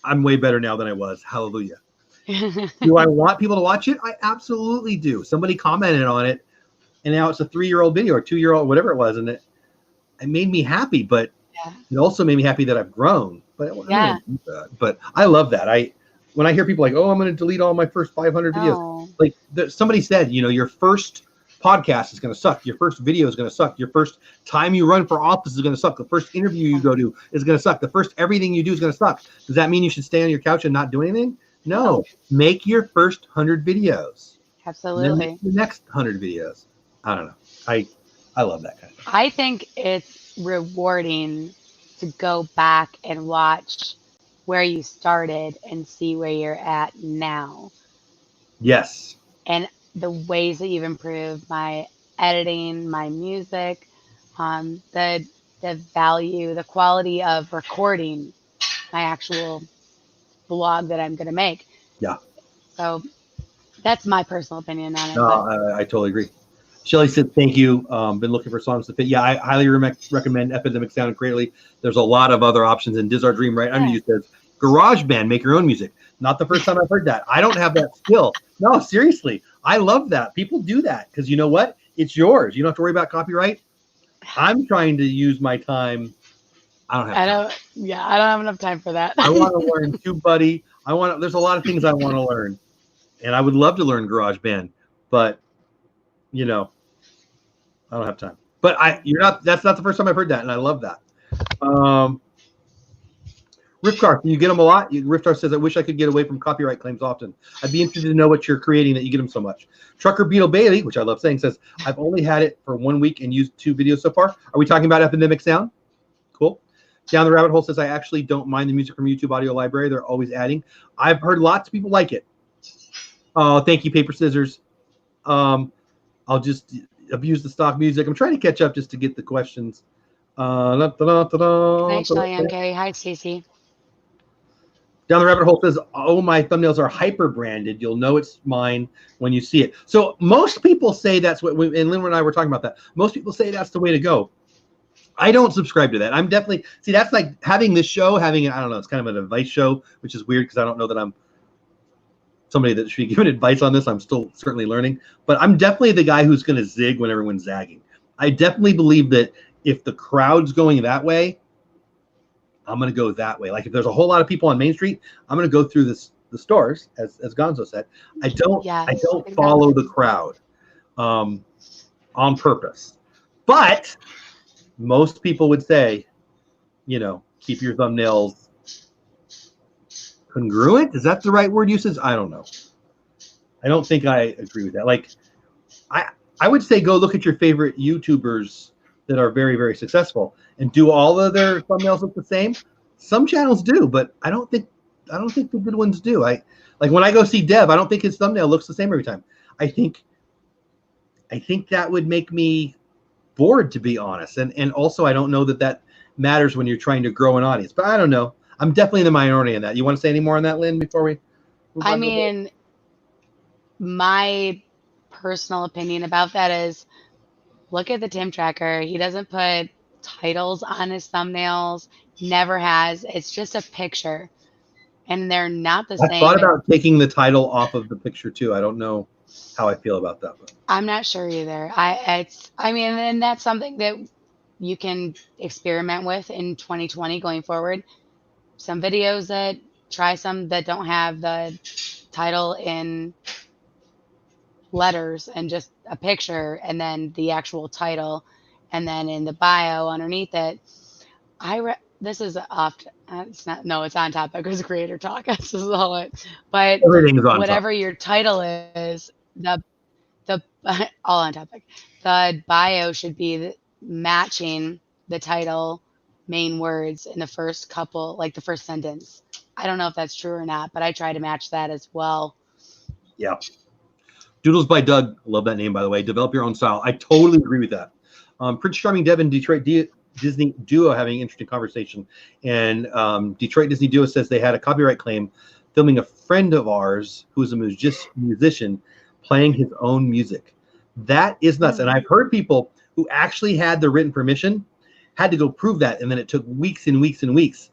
I'm way better now than I was. Hallelujah. Do I want people to watch it? I absolutely do. Somebody commented on it, and now it's a 3-year-old video or 2-year-old, whatever it was, and it made me happy. But it also made me happy that I've grown. But but I love that. When I hear people like, "Oh, I'm going to delete all my first 500 videos," like somebody said, you know, your first podcast is going to suck. Your first video is going to suck. Your first time you run for office is going to suck. The first interview you go to is going to suck. The first everything you do is going to suck. Does that mean you should stay on your couch and not do anything? No. Make your first 100 videos. Absolutely. Make the next 100 videos. I don't know. I love that kind of thing. I think it's rewarding to go back and watch where you started and see where you're at now. Yes. And the ways that you've improved my editing, my music, the value, the quality of recording my actual vlog that I'm going to make. Yeah. So that's my personal opinion on it. No, I totally agree. Shelly said, thank you. Been looking for songs to fit. Yeah, I highly recommend Epidemic Sound Greatly. There's a lot of other options. And Diz Our Dream right under you says, GarageBand, make your own music. Not the first time I've heard that. I don't have that skill. No, seriously. I love that. People do that because you know what? It's yours. You don't have to worry about copyright. I'm trying to use my time. I don't have time. I don't have enough time for that. I want to learn TubeBuddy. There's a lot of things I want to learn. And I would love to learn GarageBand, but you know, I don't have time. But that's not the first time I've heard that, and I love that. Riftcar, you get them a lot? Riftcar says, I wish I could get away from copyright claims often. I'd be interested to know what you're creating that you get them so much. Trucker Beetle Bailey, which I love saying, says, I've only had it for 1 week and used 2 videos so far. Are we talking about Epidemic Sound? Cool. Down the Rabbit Hole says, I actually don't mind the music from YouTube Audio Library. They're always adding. I've heard lots of people like it. Oh, thank you, Paper Scissors. I'll just abuse the stock music. I'm trying to catch up just to get the questions. Thanks, Shelly. Hi, Stacey. Down the Rabbit Hole says, oh, my thumbnails are hyper branded. You'll know it's mine when you see it. So most people say that's what, and Lynn and I were talking about that. Most people say that's the way to go. I don't subscribe to that. I'm definitely, see, that's like having this show, I don't know, it's kind of an advice show, which is weird because I don't know that I'm somebody that should be giving advice on this. I'm still certainly learning. But I'm definitely the guy who's going to zig when everyone's zagging. I definitely believe that if the crowd's going that way, I'm going to go that way. Like if there's a whole lot of people on Main Street, I'm going to go through the stores, as Gonzo said. I don't follow the crowd on purpose. But most people would say, you know, keep your thumbnails congruent. Is that the right word usage? I don't know. I don't think I agree with that. Like, I would say go look at your favorite YouTubers that are very, very successful and do all of their thumbnails look the same. Some channels do, but I don't think the good ones do. Like when I go see Dev, I don't think his thumbnail looks the same every time. I think that would make me bored, to be honest. And also I don't know that matters when you're trying to grow an audience. But I don't know. I'm definitely in the minority in that. You want to say any more on that, Lynn, before we move on? I mean, my personal opinion about that is look at the Tim Tracker. He doesn't put titles on his thumbnails. Never has. It's just a picture. And they're not the same. I thought about taking the title off of the picture too. I don't know how I feel about that. But I'm not sure either. I mean, and that's something that you can experiment with in 2020 going forward. Some videos that try some that don't have the title in letters and just a picture and then the actual title and then in the bio underneath it. This is off. It's not. No, it's on topic. It's creator talk. This is all it. But everything's on whatever topic. Your title is, the all on topic. The bio should be matching the title main words in the first couple, like the first sentence. I don't know if that's true or not, but I try to match that as well. Yeah. Doodles by Doug. Love that name, by the way. Develop your own style. I totally agree with that. Prince Charming Dev in Detroit. Disney duo having an interesting conversation. And Detroit Disney duo says they had a copyright claim filming a friend of ours who is a musician playing his own music. That is nuts. And I've heard people who actually had the written permission had to go prove that, and then it took weeks and weeks and weeks.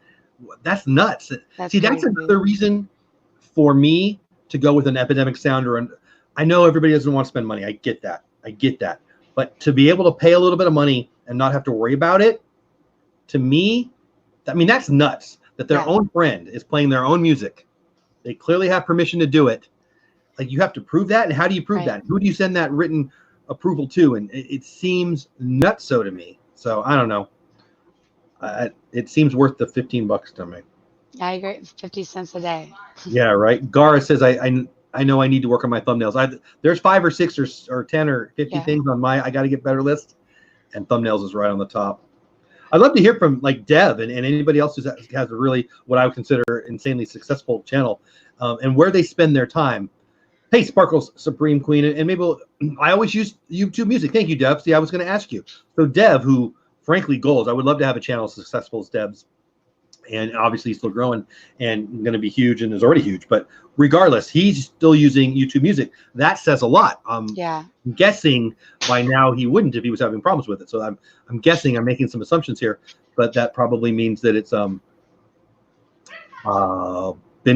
That's nuts. See, that's another reason for me to go with an Epidemic sound. I know everybody doesn't want to spend money. I get that. But to be able to pay a little bit of money and not have to worry about it, to me, I mean, that's nuts. That their own friend is playing their own music. They clearly have permission to do it. Like, you have to prove that, and how do you prove that? Who do you send that written approval to? And it seems nutso to me. So I don't know. It seems worth the $15 to me. I agree. 50 cents a day. Yeah, right. Gara says I know I need to work on my thumbnails. There's 5 or 6 or 10 or 50 things on my I got to get better list, and thumbnails is right on the top. I'd love to hear from like Dev and anybody else who has a really what I would consider insanely successful channel, and where they spend their time. Hey, Sparkles Supreme Queen, and maybe I always use YouTube Music. Thank you, Dev. See, I was going to ask you. So Dev, who frankly goals, I would love to have a channel as successful as Dev's, and obviously he's still growing and going to be huge and is already huge. But regardless, he's still using YouTube Music. That says a lot. I'm guessing by now he wouldn't if he was having problems with it. So I'm guessing, I'm making some assumptions here, but that probably means that it's been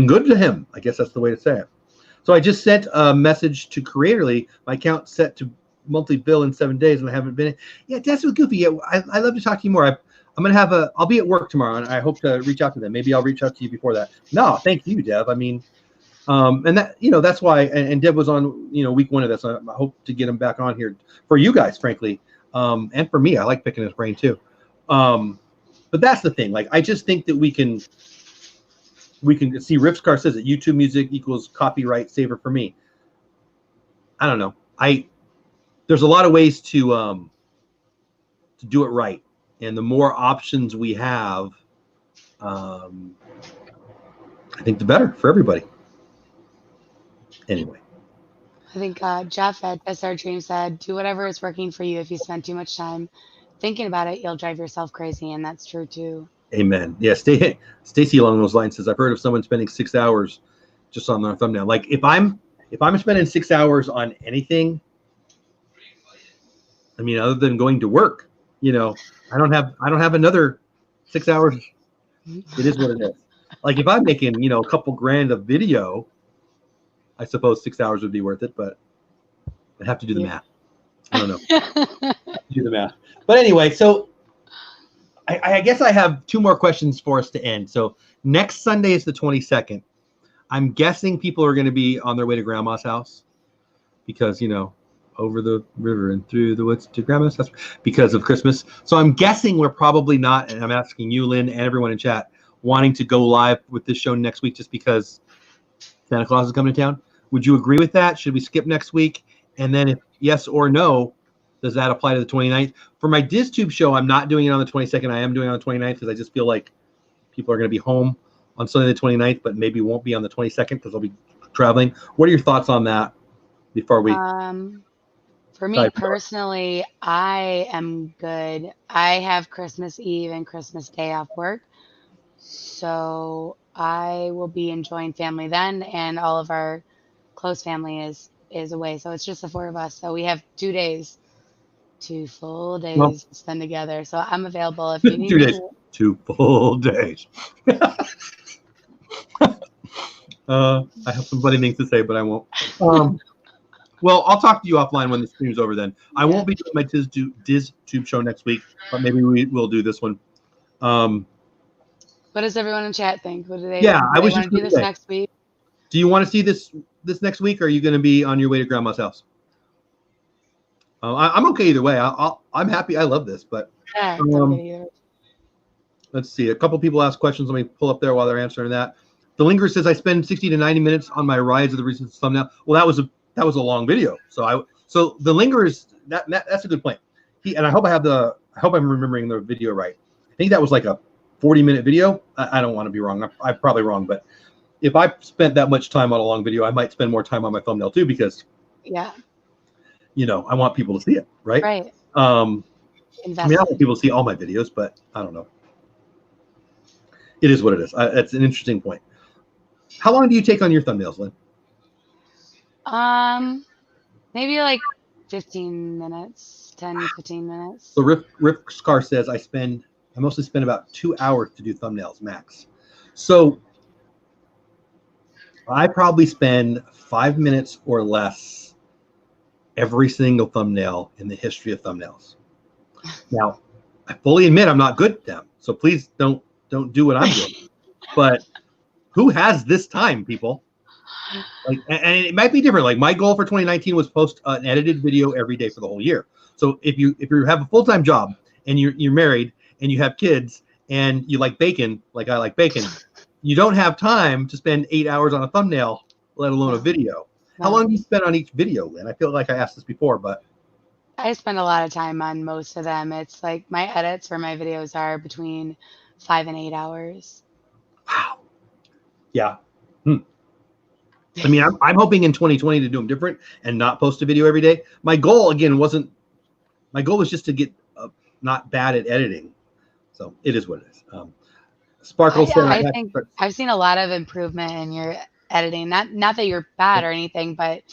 good to him. I guess that's the way to say it. So I just sent a message to Creatorly. My account set to monthly bill in 7 days, and I haven't been. Yeah, that's with Goofy. Yeah, I love to talk to you more. I'm gonna I'll be at work tomorrow, and I hope to reach out to them. Maybe I'll reach out to you before that. No, thank you, Dev. I mean, and that that's why. And Dev was on week 1 of this. I hope to get him back on here for you guys, frankly, and for me. I like picking his brain too. But that's the thing. Like, I just think that we can see. Ripscar says that YouTube Music equals copyright saver for me. I don't know. There's a lot of ways to do it right, and the more options we have, I think the better for everybody. Anyway, I think Jeff at SR Dream said, "Do whatever is working for you. If you spend too much time thinking about it, you'll drive yourself crazy," and that's true too. Amen. Yeah, Stacy along those lines says, I've heard of someone spending 6 hours just on their thumbnail. Like, if I'm spending 6 hours on anything, I mean, other than going to work, I don't have another 6 hours. It is what it is. Like, if I'm making, a couple grand of video, I suppose 6 hours would be worth it, but I'd have to do the math. I don't know. Do the math. But anyway, so I guess I have 2 more questions for us to end. So next Sunday is the 22nd. I'm guessing people are going to be on their way to Grandma's house because, over the river and through the woods to Grandma's house because of Christmas. So I'm guessing we're probably not, and I'm asking you, Lynn, and everyone in chat, wanting to go live with this show next week just because Santa Claus is coming to town. Would you agree with that? Should we skip next week? And then if yes or no, does that apply to the 29th? For my DizTube show, I'm not doing it on the 22nd. I am doing it on the 29th because I just feel like people are going to be home on Sunday the 29th, but maybe won't be on the 22nd because I'll be traveling. What are your thoughts on that before we... For me personally, I am good. I have Christmas Eve and Christmas Day off work. So I will be enjoying family then, and all of our close family is away. So it's just the 4 of us. So we have 2 days, 2 full days to spend together. So I'm available if you need 2 days. 2 full days. I have some funny things to say, but I won't. Well, I'll talk to you offline when the stream's over then. I won't be doing my DizTube show next week, but maybe we will do this one. What does everyone in chat think? What do they? Yeah, I was just want to do this next week. Do you want to see this next week, or are you going to be on your way to Grandma's house? I'm okay either way. I'm happy. I love this, but let's see. A couple people asked questions. Let me pull up there while they're answering that. The Lingerer says I spend 60 to 90 minutes on my rides of the recent thumbnail. Well, that was a long video. So the Lingerer is that's a good point. And I hope I'm remembering the video right. I think that was like a 40-minute video. I don't want to be wrong. I'm probably wrong, but if I spent that much time on a long video, I might spend more time on my thumbnail too because I want people to see it, right? Right. I mean, I want people to see all my videos, but I don't know. It is what it is. That's an interesting point. How long do you take on your thumbnails, Lynn? Maybe like 15 minutes, 10, 15 minutes. So Rip Scar says I mostly spend about 2 hours to do thumbnails max. So I probably spend 5 minutes or less every single thumbnail in the history of thumbnails. Now, I fully admit I'm not good at them, so please don't do what I'm doing. But who has this time, people? Like, and it might be different. Like my goal for 2019 was post an edited video every day for the whole year. So if you have a full-time job and you're married and you have kids and you like bacon, like I like bacon, you don't have time to spend 8 hours on a thumbnail, let alone a video. How long do you spend on each video, Lynn? I feel like I asked this before, but I spend a lot of time on most of them. It's like my edits for my videos are between 5 and 8 hours. Wow. Yeah. I mean, I'm hoping in 2020 to do them different and not post a video every day. My goal, again, was just to get not bad at editing. So it is what it is. Sparkle said, I think I've seen a lot of improvement in your editing. Not that you're bad or anything, but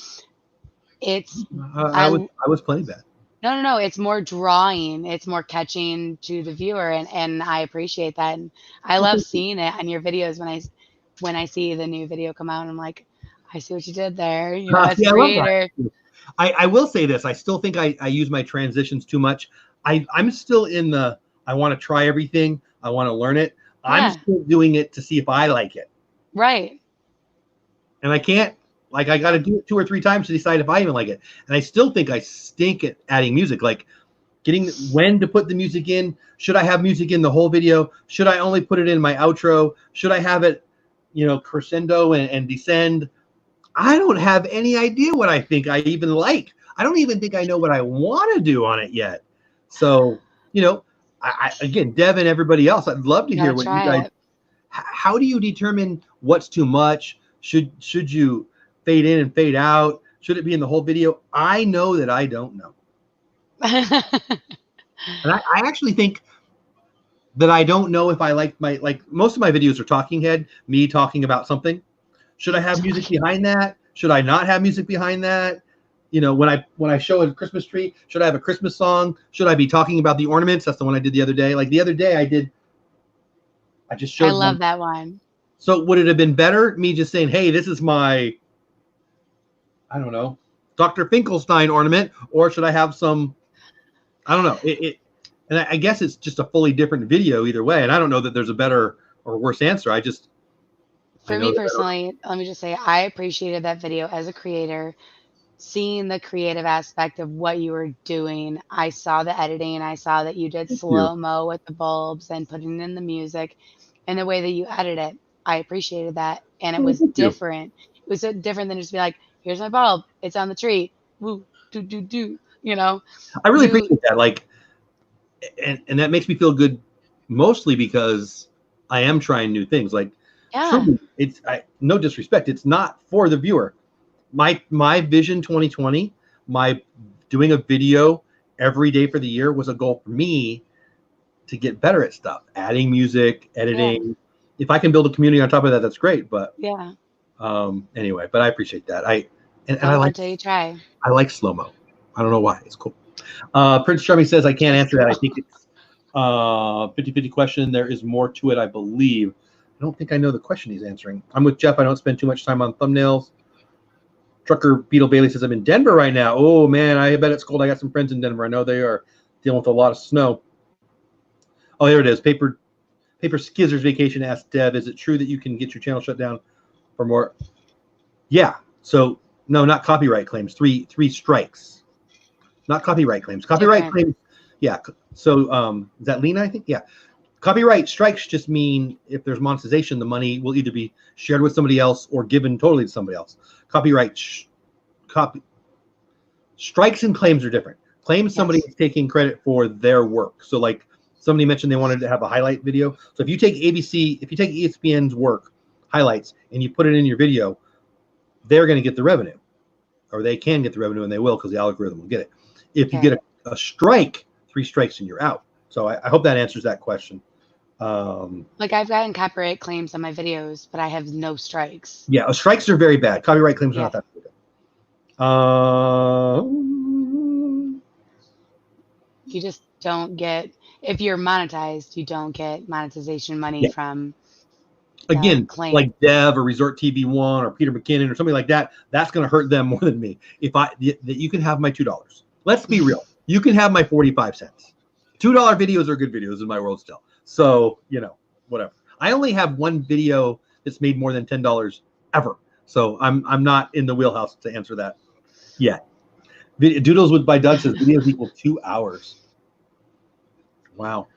it's I was plenty bad. No. It's more drawing. It's more catching to the viewer, and I appreciate that. And I love seeing it on your videos when I see the new video come out. I'm like, I see what you did there. You know, as a creator. I will say this. I still think I use my transitions too much. I'm still in the I want to try everything. I want to learn it. I'm still doing it to see if I like it. Right. And I can't. Like I got to do it 2 or 3 times to decide if I even like it. And I still think I stink at adding music. Like getting when to put the music in. Should I have music in the whole video? Should I only put it in my outro? Should I have it, crescendo and descend? I don't have any idea what I think I even like. I don't even think I know what I want to do on it yet. So, I again, Dev and everybody else, I'd love to hear what you guys. How do you determine what's too much? Should you fade in and fade out? Should it be in the whole video? I know that I don't know. And I actually think that I don't know if I like most of my videos are talking head, me talking about something. Should I have music behind that? Should I not have music behind that? When I show a Christmas tree, should I have a Christmas song? Should I be talking about the ornaments? That's the one I did the other day. Like the other day I just showed. I love that one. So would it have been better me just saying, hey, this is my, I don't know, Dr. Finkelstein ornament, or should I have some, I don't know. And I guess it's just a fully different video either way. And I don't know that there's a better or worse answer. For me personally, let me just say, I appreciated that video as a creator, seeing the creative aspect of what you were doing. I saw the editing. I saw that you did slow-mo with the bulbs and putting in the music and the way that you edit it. I appreciated that. And it was different. It was so different than just be like, here's my bulb. It's on the tree. Woo, do. I really appreciate that. Like, and that makes me feel good mostly because I am trying new things. Like, truly, it's no disrespect. It's not for the viewer. My vision 2020, my doing a video every day for the year was a goal for me to get better at stuff, adding music, editing. Yeah. If I can build a community on top of that, that's great. But anyway, but I appreciate that. I like until you try. I like slow-mo. I don't know why. It's cool. Prince Charming says I can't answer that. I think it's 50-50 question. There is more to it, I believe. I don't think I know the question he's answering. I'm with Jeff. I don't spend too much time on thumbnails. Trucker Beetle Bailey says I'm in Denver right now. Oh man, I bet it's cold. I got some friends in Denver. I know they are dealing with a lot of snow. Oh, here it is. Paper Skizzer's Vacation asked Dev, is it true that you can get your channel shut down for more? Yeah. So no, not copyright claims. Three strikes. Not copyright claims. Copyright claims. Yeah. So is that Lena? I think. Yeah. Copyright strikes just mean if there's monetization, the money will either be shared with somebody else or given totally to somebody else. Copyright strikes and claims are different. Claims somebody is taking credit for their work. So like somebody mentioned they wanted to have a highlight video. So if you take ESPN's work highlights and you put it in your video, they're going to get the revenue, or they can get the revenue, and they will because the algorithm will get it. If you get a strike 3 strikes and you're out. So I hope that answers that question. Like I've gotten copyright claims on my videos, but I have no strikes. Yeah, strikes are very bad. Copyright claims are not that good. You just don't get, if you're monetized, you don't get monetization money from again, claim. like Dev or Resort TV One or Peter McKinnon or something like that. That's going to hurt them more than me. If you can have my $2. Let's be real. You can have my 45 cents. $2 videos are good videos in my world still. So, whatever. I only have one video that's made more than $10 ever. So I'm not in the wheelhouse to answer that yet. Doodles with by Doug says videos equal 2 hours. Wow.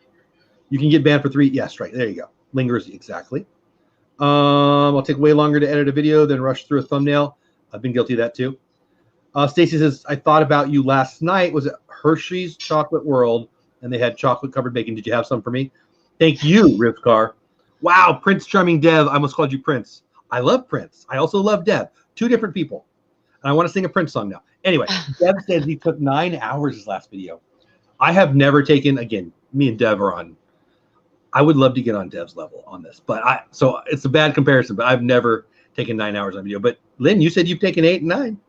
You can get banned for 3. Yes, right. There you go. Lingers, exactly. I'll take way longer to edit a video than rush through a thumbnail. I've been guilty of that too. Stacy says, I thought about you last night. Was it Hershey's Chocolate World? And they had chocolate covered bacon. Did you have some for me? Thank you, Rivcar. Wow, Prince Charming Dev. I almost called you Prince. I love Prince. I also love Dev. 2 different people. And I want to sing a Prince song now. Anyway, Dev says he took 9 hours his last video. I have never taken, again, me and Dev are on. I would love to get on Dev's level on this, but so it's a bad comparison, but I've never taken 9 hours on video. But Lynn, you said you've taken 8 and 9.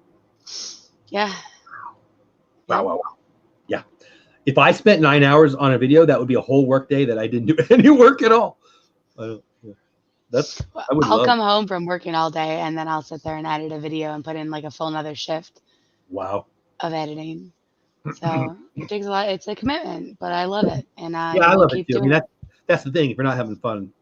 Yeah. Wow. Yeah. If I spent 9 hours on a video, that would be a whole work day that I didn't do any work at all. I'll come home from working all day and then I'll sit there and edit a video and put in like a full another shift. Wow. Of editing. So it takes a lot. It's a commitment, but I love it. And I love it too. I mean, that's the thing. If you're not having fun,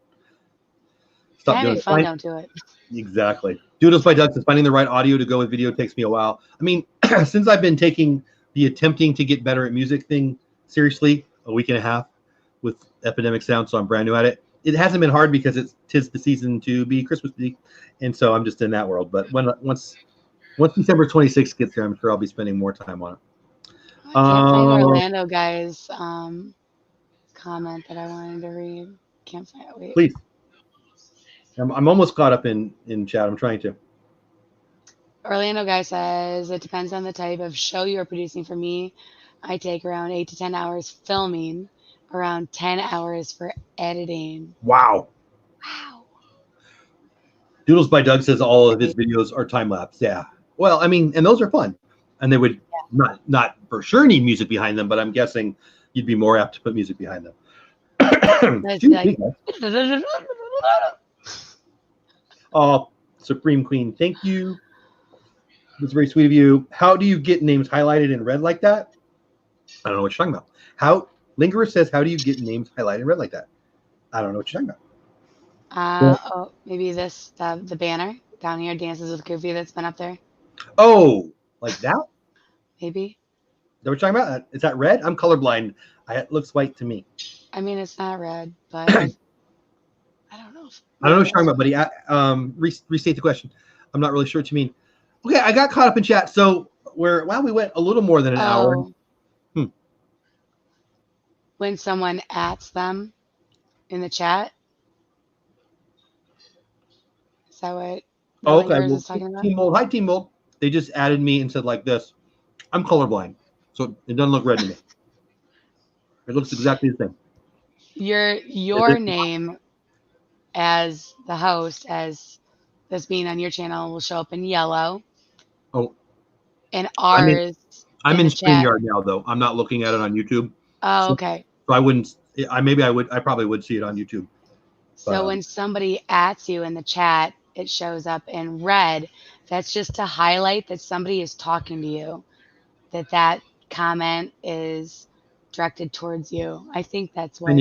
stop doing it. Fun, don't do it. Exactly. Doodles by Doug says finding the right audio to go with video takes me a while. I mean, since I've been taking the attempting to get better at music thing seriously, a week and a half with Epidemic Sound, so I'm brand new at it. It hasn't been hard because tis the season to be Christmassy, and so I'm just in that world. But once December 26th gets here, I'm sure I'll be spending more time on it. I can't find Orlando guy's comment that I wanted to read. Can't find it. Wait. Please. I'm almost caught up in chat. I'm trying to. Orlando guy says, it depends on the type of show you're producing. For me, I take around 8 to 10 hours filming, around 10 hours for editing. Wow. Doodles by Doug says all of his videos are time-lapse. Yeah. Well, I mean, and those are fun. And they would not for sure need music behind them, but I'm guessing you'd be more apt to put music behind them. Oh, Supreme Queen, thank you. That's very sweet of you. How do you get names highlighted in red like that? I don't know what you're talking about. Lingerer says, how do you get names highlighted in red like that? I don't know what you're talking about. Maybe the banner down here, Dances with Goofy, that's been up there. Oh, like that? Maybe. Is that what you're talking about? Is that red? I'm colorblind. It looks white to me. I mean, it's not red, but I don't know. I don't know what you're talking about, buddy. Restate the question. I'm not really sure what you mean. Okay, I got caught up in chat. So we went a little more than an hour. When someone @s them in the chat. Is that what? Oh, okay. Well, Team Mold. Hi, Team Mold. They just added me and said like this. I'm colorblind, so it doesn't look red to me. It looks exactly the same. Your name as the host, as this being on your channel, will show up in yellow. Oh. And ours. I'm in StreamYard now, though. I'm not looking at it on YouTube. Oh, okay. So I wouldn't. I probably would see it on YouTube. So when somebody @s you in the chat, it shows up in red. That's just to highlight that somebody is talking to you, that comment is directed towards you. I think that's what.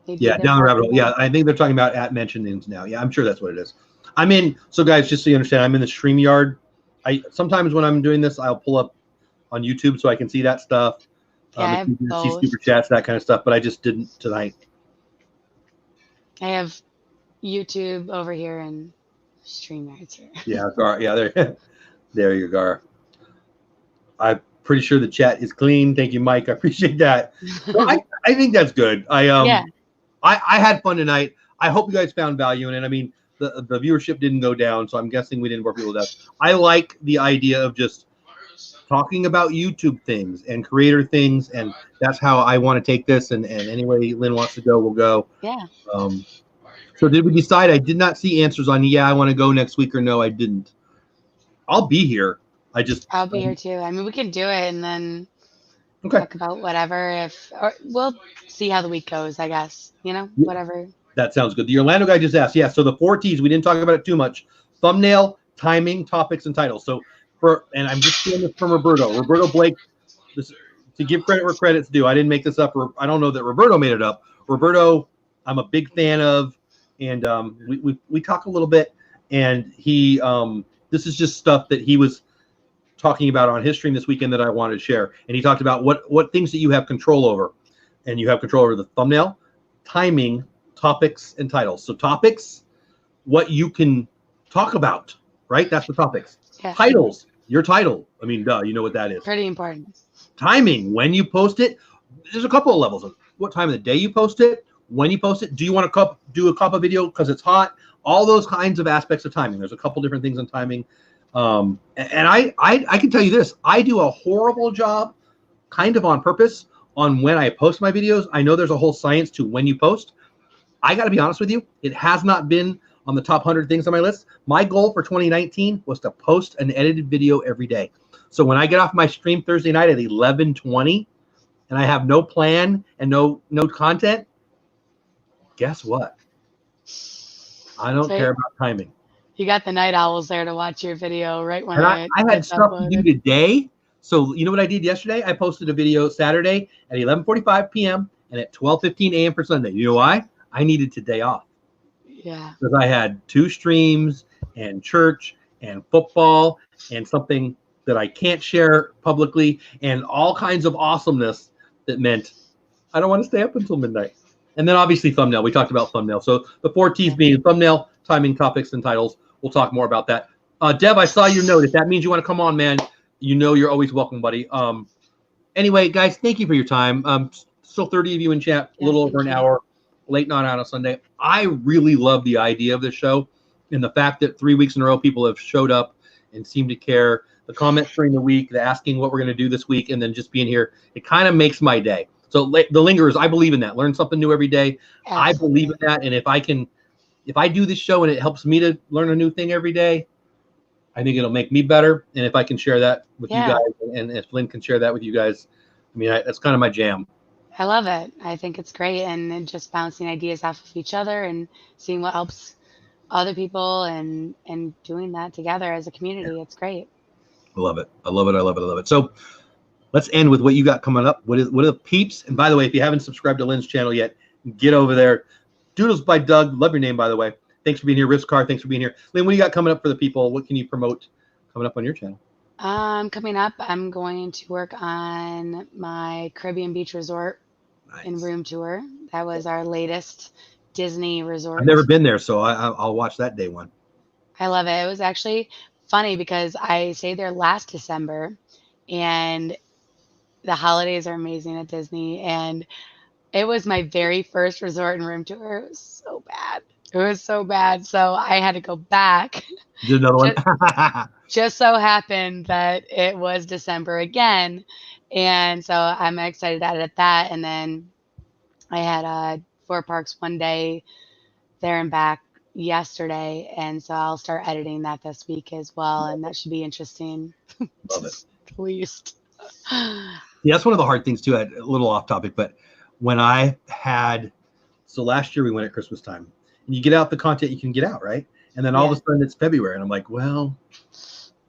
Yeah, down the rabbit hole. Yeah, I think they're talking about @mention names now. Yeah, I'm sure that's what it is. I'm in. So guys, just so you understand, I'm in the StreamYard. Sometimes when I'm doing this, I'll pull up on YouTube so I can see that stuff. Yeah, see super chats, that kind of stuff. But I just didn't tonight. I have YouTube over here and StreamYard here. Yeah, Gar. Yeah, there you go. I'm pretty sure the chat is clean. Thank you, Mike. I appreciate that. Well, I think that's good. I had fun tonight. I hope you guys found value in it. I mean, the viewership didn't go down, so I'm guessing we didn't bore people to death. I like the idea of just talking about YouTube things and creator things, and that's how I want to take this. And any way Lynn wants to go, we'll go. Yeah. So did we decide? I did not see answers on I want to go next week or no, I didn't. I'll be here. I'll be here too. I mean, we can do it and then talk about whatever. Or we'll see how the week goes, I guess. You know, whatever. That sounds good. The Orlando guy just asked. Yeah, so the 4 T's, we didn't talk about it too much. Thumbnail, timing, topics, and titles. So and I'm just stealing this from Roberto. Roberto Blake, to give credit where credit's due. I didn't make this up, or I don't know that Roberto made it up. Roberto, I'm a big fan of, and we talk a little bit, and he this is just stuff that he was talking about on his stream this weekend that I wanted to share. And he talked about what things that you have control over, and you have control over the thumbnail, timing, topics, and titles. So topics, what you can talk about, right? That's the topics. Yeah. Titles, your title. I mean, duh, you know what that is. Pretty important. Timing, when you post it. There's a couple of levels of what time of the day you post it, when you post it. Do you want to do a cup of video because it's hot? All those kinds of aspects of timing. There's a couple different things on timing. And I can tell you this. I do a horrible job, kind of on purpose, on when I post my videos. I know there's a whole science to when you post. I got to be honest with you. It has not been on the top 100 things on my list. My goal for 2019 was to post an edited video every day. So when I get off my stream Thursday night at 11:20 and I have no plan and no content, guess what? I don't care about timing. You got the night owls there to watch your video right when I had stuff to do today. So you know what I did yesterday? I posted a video Saturday at 11:45 p.m. and at 12:15 a.m. for Sunday. You know why? I needed today off. Yeah. Because I had 2 streams and church and football and something that I can't share publicly and all kinds of awesomeness that meant I don't want to stay up until midnight. And then obviously thumbnail. We talked about thumbnail. So the 4 T's being thumbnail, timing, topics, and titles. We'll talk more about that. Deb, I saw your note. If that means you want to come on, man, you know you're always welcome, buddy. Anyway, guys, thank you for your time. Still 30 of you in chat, a little over an hour, late night on a Sunday. I really love the idea of this show and the fact that 3 weeks in a row people have showed up and seem to care. The comments during the week, the asking what we're going to do this week, and then just being here, it kind of makes my day. So the lingerers, I believe in that. Learn something new every day. Absolutely. I believe in that. And if I do this show and it helps me to learn a new thing every day, I think it'll make me better. And if I can share that with you guys, and if Lynn can share that with you guys, I mean, that's kind of my jam. I love it. I think it's great. And just bouncing ideas off of each other and seeing what helps other people and doing that together as a community. Yeah. It's great. I love it. I love it. I love it. I love it. So let's end with what you got coming up. What are the peeps? And by the way, if you haven't subscribed to Lynn's channel yet, get over there. Doodles by Doug. Love your name, by the way. Thanks for being here. Riskar, thanks for being here. Lynn, what do you got coming up for the people? What can you promote coming up on your channel? Coming up, I'm going to work on my Caribbean Beach Resort and room tour. That was our latest Disney resort. I've never been there, so I'll watch that day one. I love it. It was actually funny because I stayed there last December, and the holidays are amazing at Disney, and it was my very first resort and room tour. It was so bad. It was so bad. So I had to go back. Did another one. Just so happened that it was December again. And so I'm excited to edit that. And then I had 4 parks one day there and back yesterday. And so I'll start editing that this week as well. And that should be interesting. Love it. At least. Yeah, that's one of the hard things too. A little off topic, but when I had, so last year we went at Christmas time, and you get out the content you can get out, right? And then all of a sudden it's February, and I'm like, well,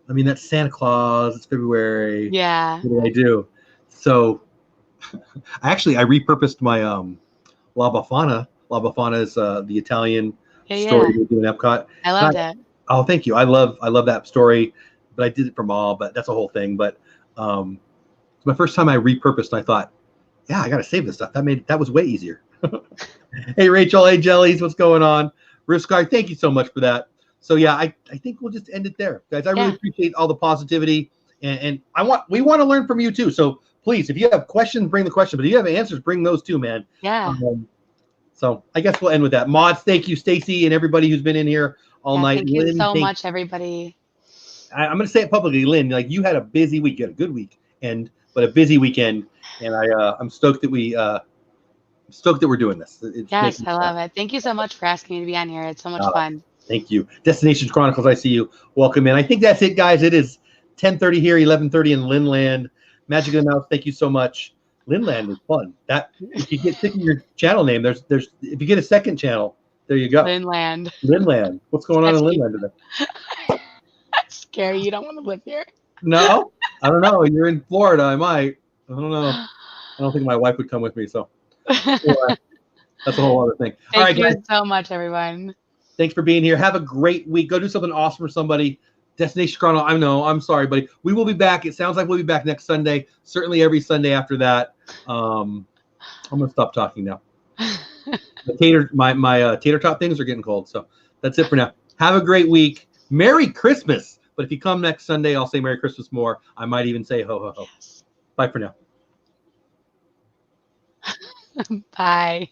I mean, that's Santa Claus. It's February. Yeah. What do I do? So I repurposed my La Befana. La Befana is the Italian story we do in Epcot. I love that. Oh, thank you. I love that story, but I did it for Mall, but that's a whole thing. But it's my first time I repurposed, and I thought, yeah, I got to save this stuff. That was way easier. Hey, Rachel. Hey, Jellies. What's going on? Riskar, thank you so much for that. So, yeah, I think we'll just end it there. Guys, I really appreciate all the positivity. And we want to learn from you, too. So, please, if you have questions, bring the questions. But if you have answers, bring those, too, man. Yeah. So, I guess we'll end with that. Mods, thank you, Stacy, and everybody who's been in here all night. Thank you so much, everybody. I'm going to say it publicly, Lynn. Like you had a busy week. You had a good week, but a busy weekend, and I'm stoked that we're doing this. Yes, I love it. Thank you so much for asking me to be on here. It's so much fun. Thank you. Destination Chronicles, I see you. Welcome in. I think that's it, guys. It is 10:30 here, 11:30 in Linland. Magic of the Mouse, thank you so much. Linland is fun. That if you get sick of your channel name, there's if you get a second channel, there you go. Linland. Linland. What's going on in Linland today? That's scary. You don't want to live here. No, I don't know. You're in Florida. I might. I don't know. I don't think my wife would come with me. So anyway, that's a whole other thing. All right, guys. Thank you so much, everyone. Thanks for being here. Have a great week. Go do something awesome for somebody. Destination Chrono. I know. I'm sorry, buddy. We will be back. It sounds like we'll be back next Sunday. Certainly every Sunday after that. I'm gonna stop talking now. My tater tot things are getting cold. So that's it for now. Have a great week. Merry Christmas. But if you come next Sunday, I'll say Merry Christmas more. I might even say ho ho ho. Bye for now. Bye.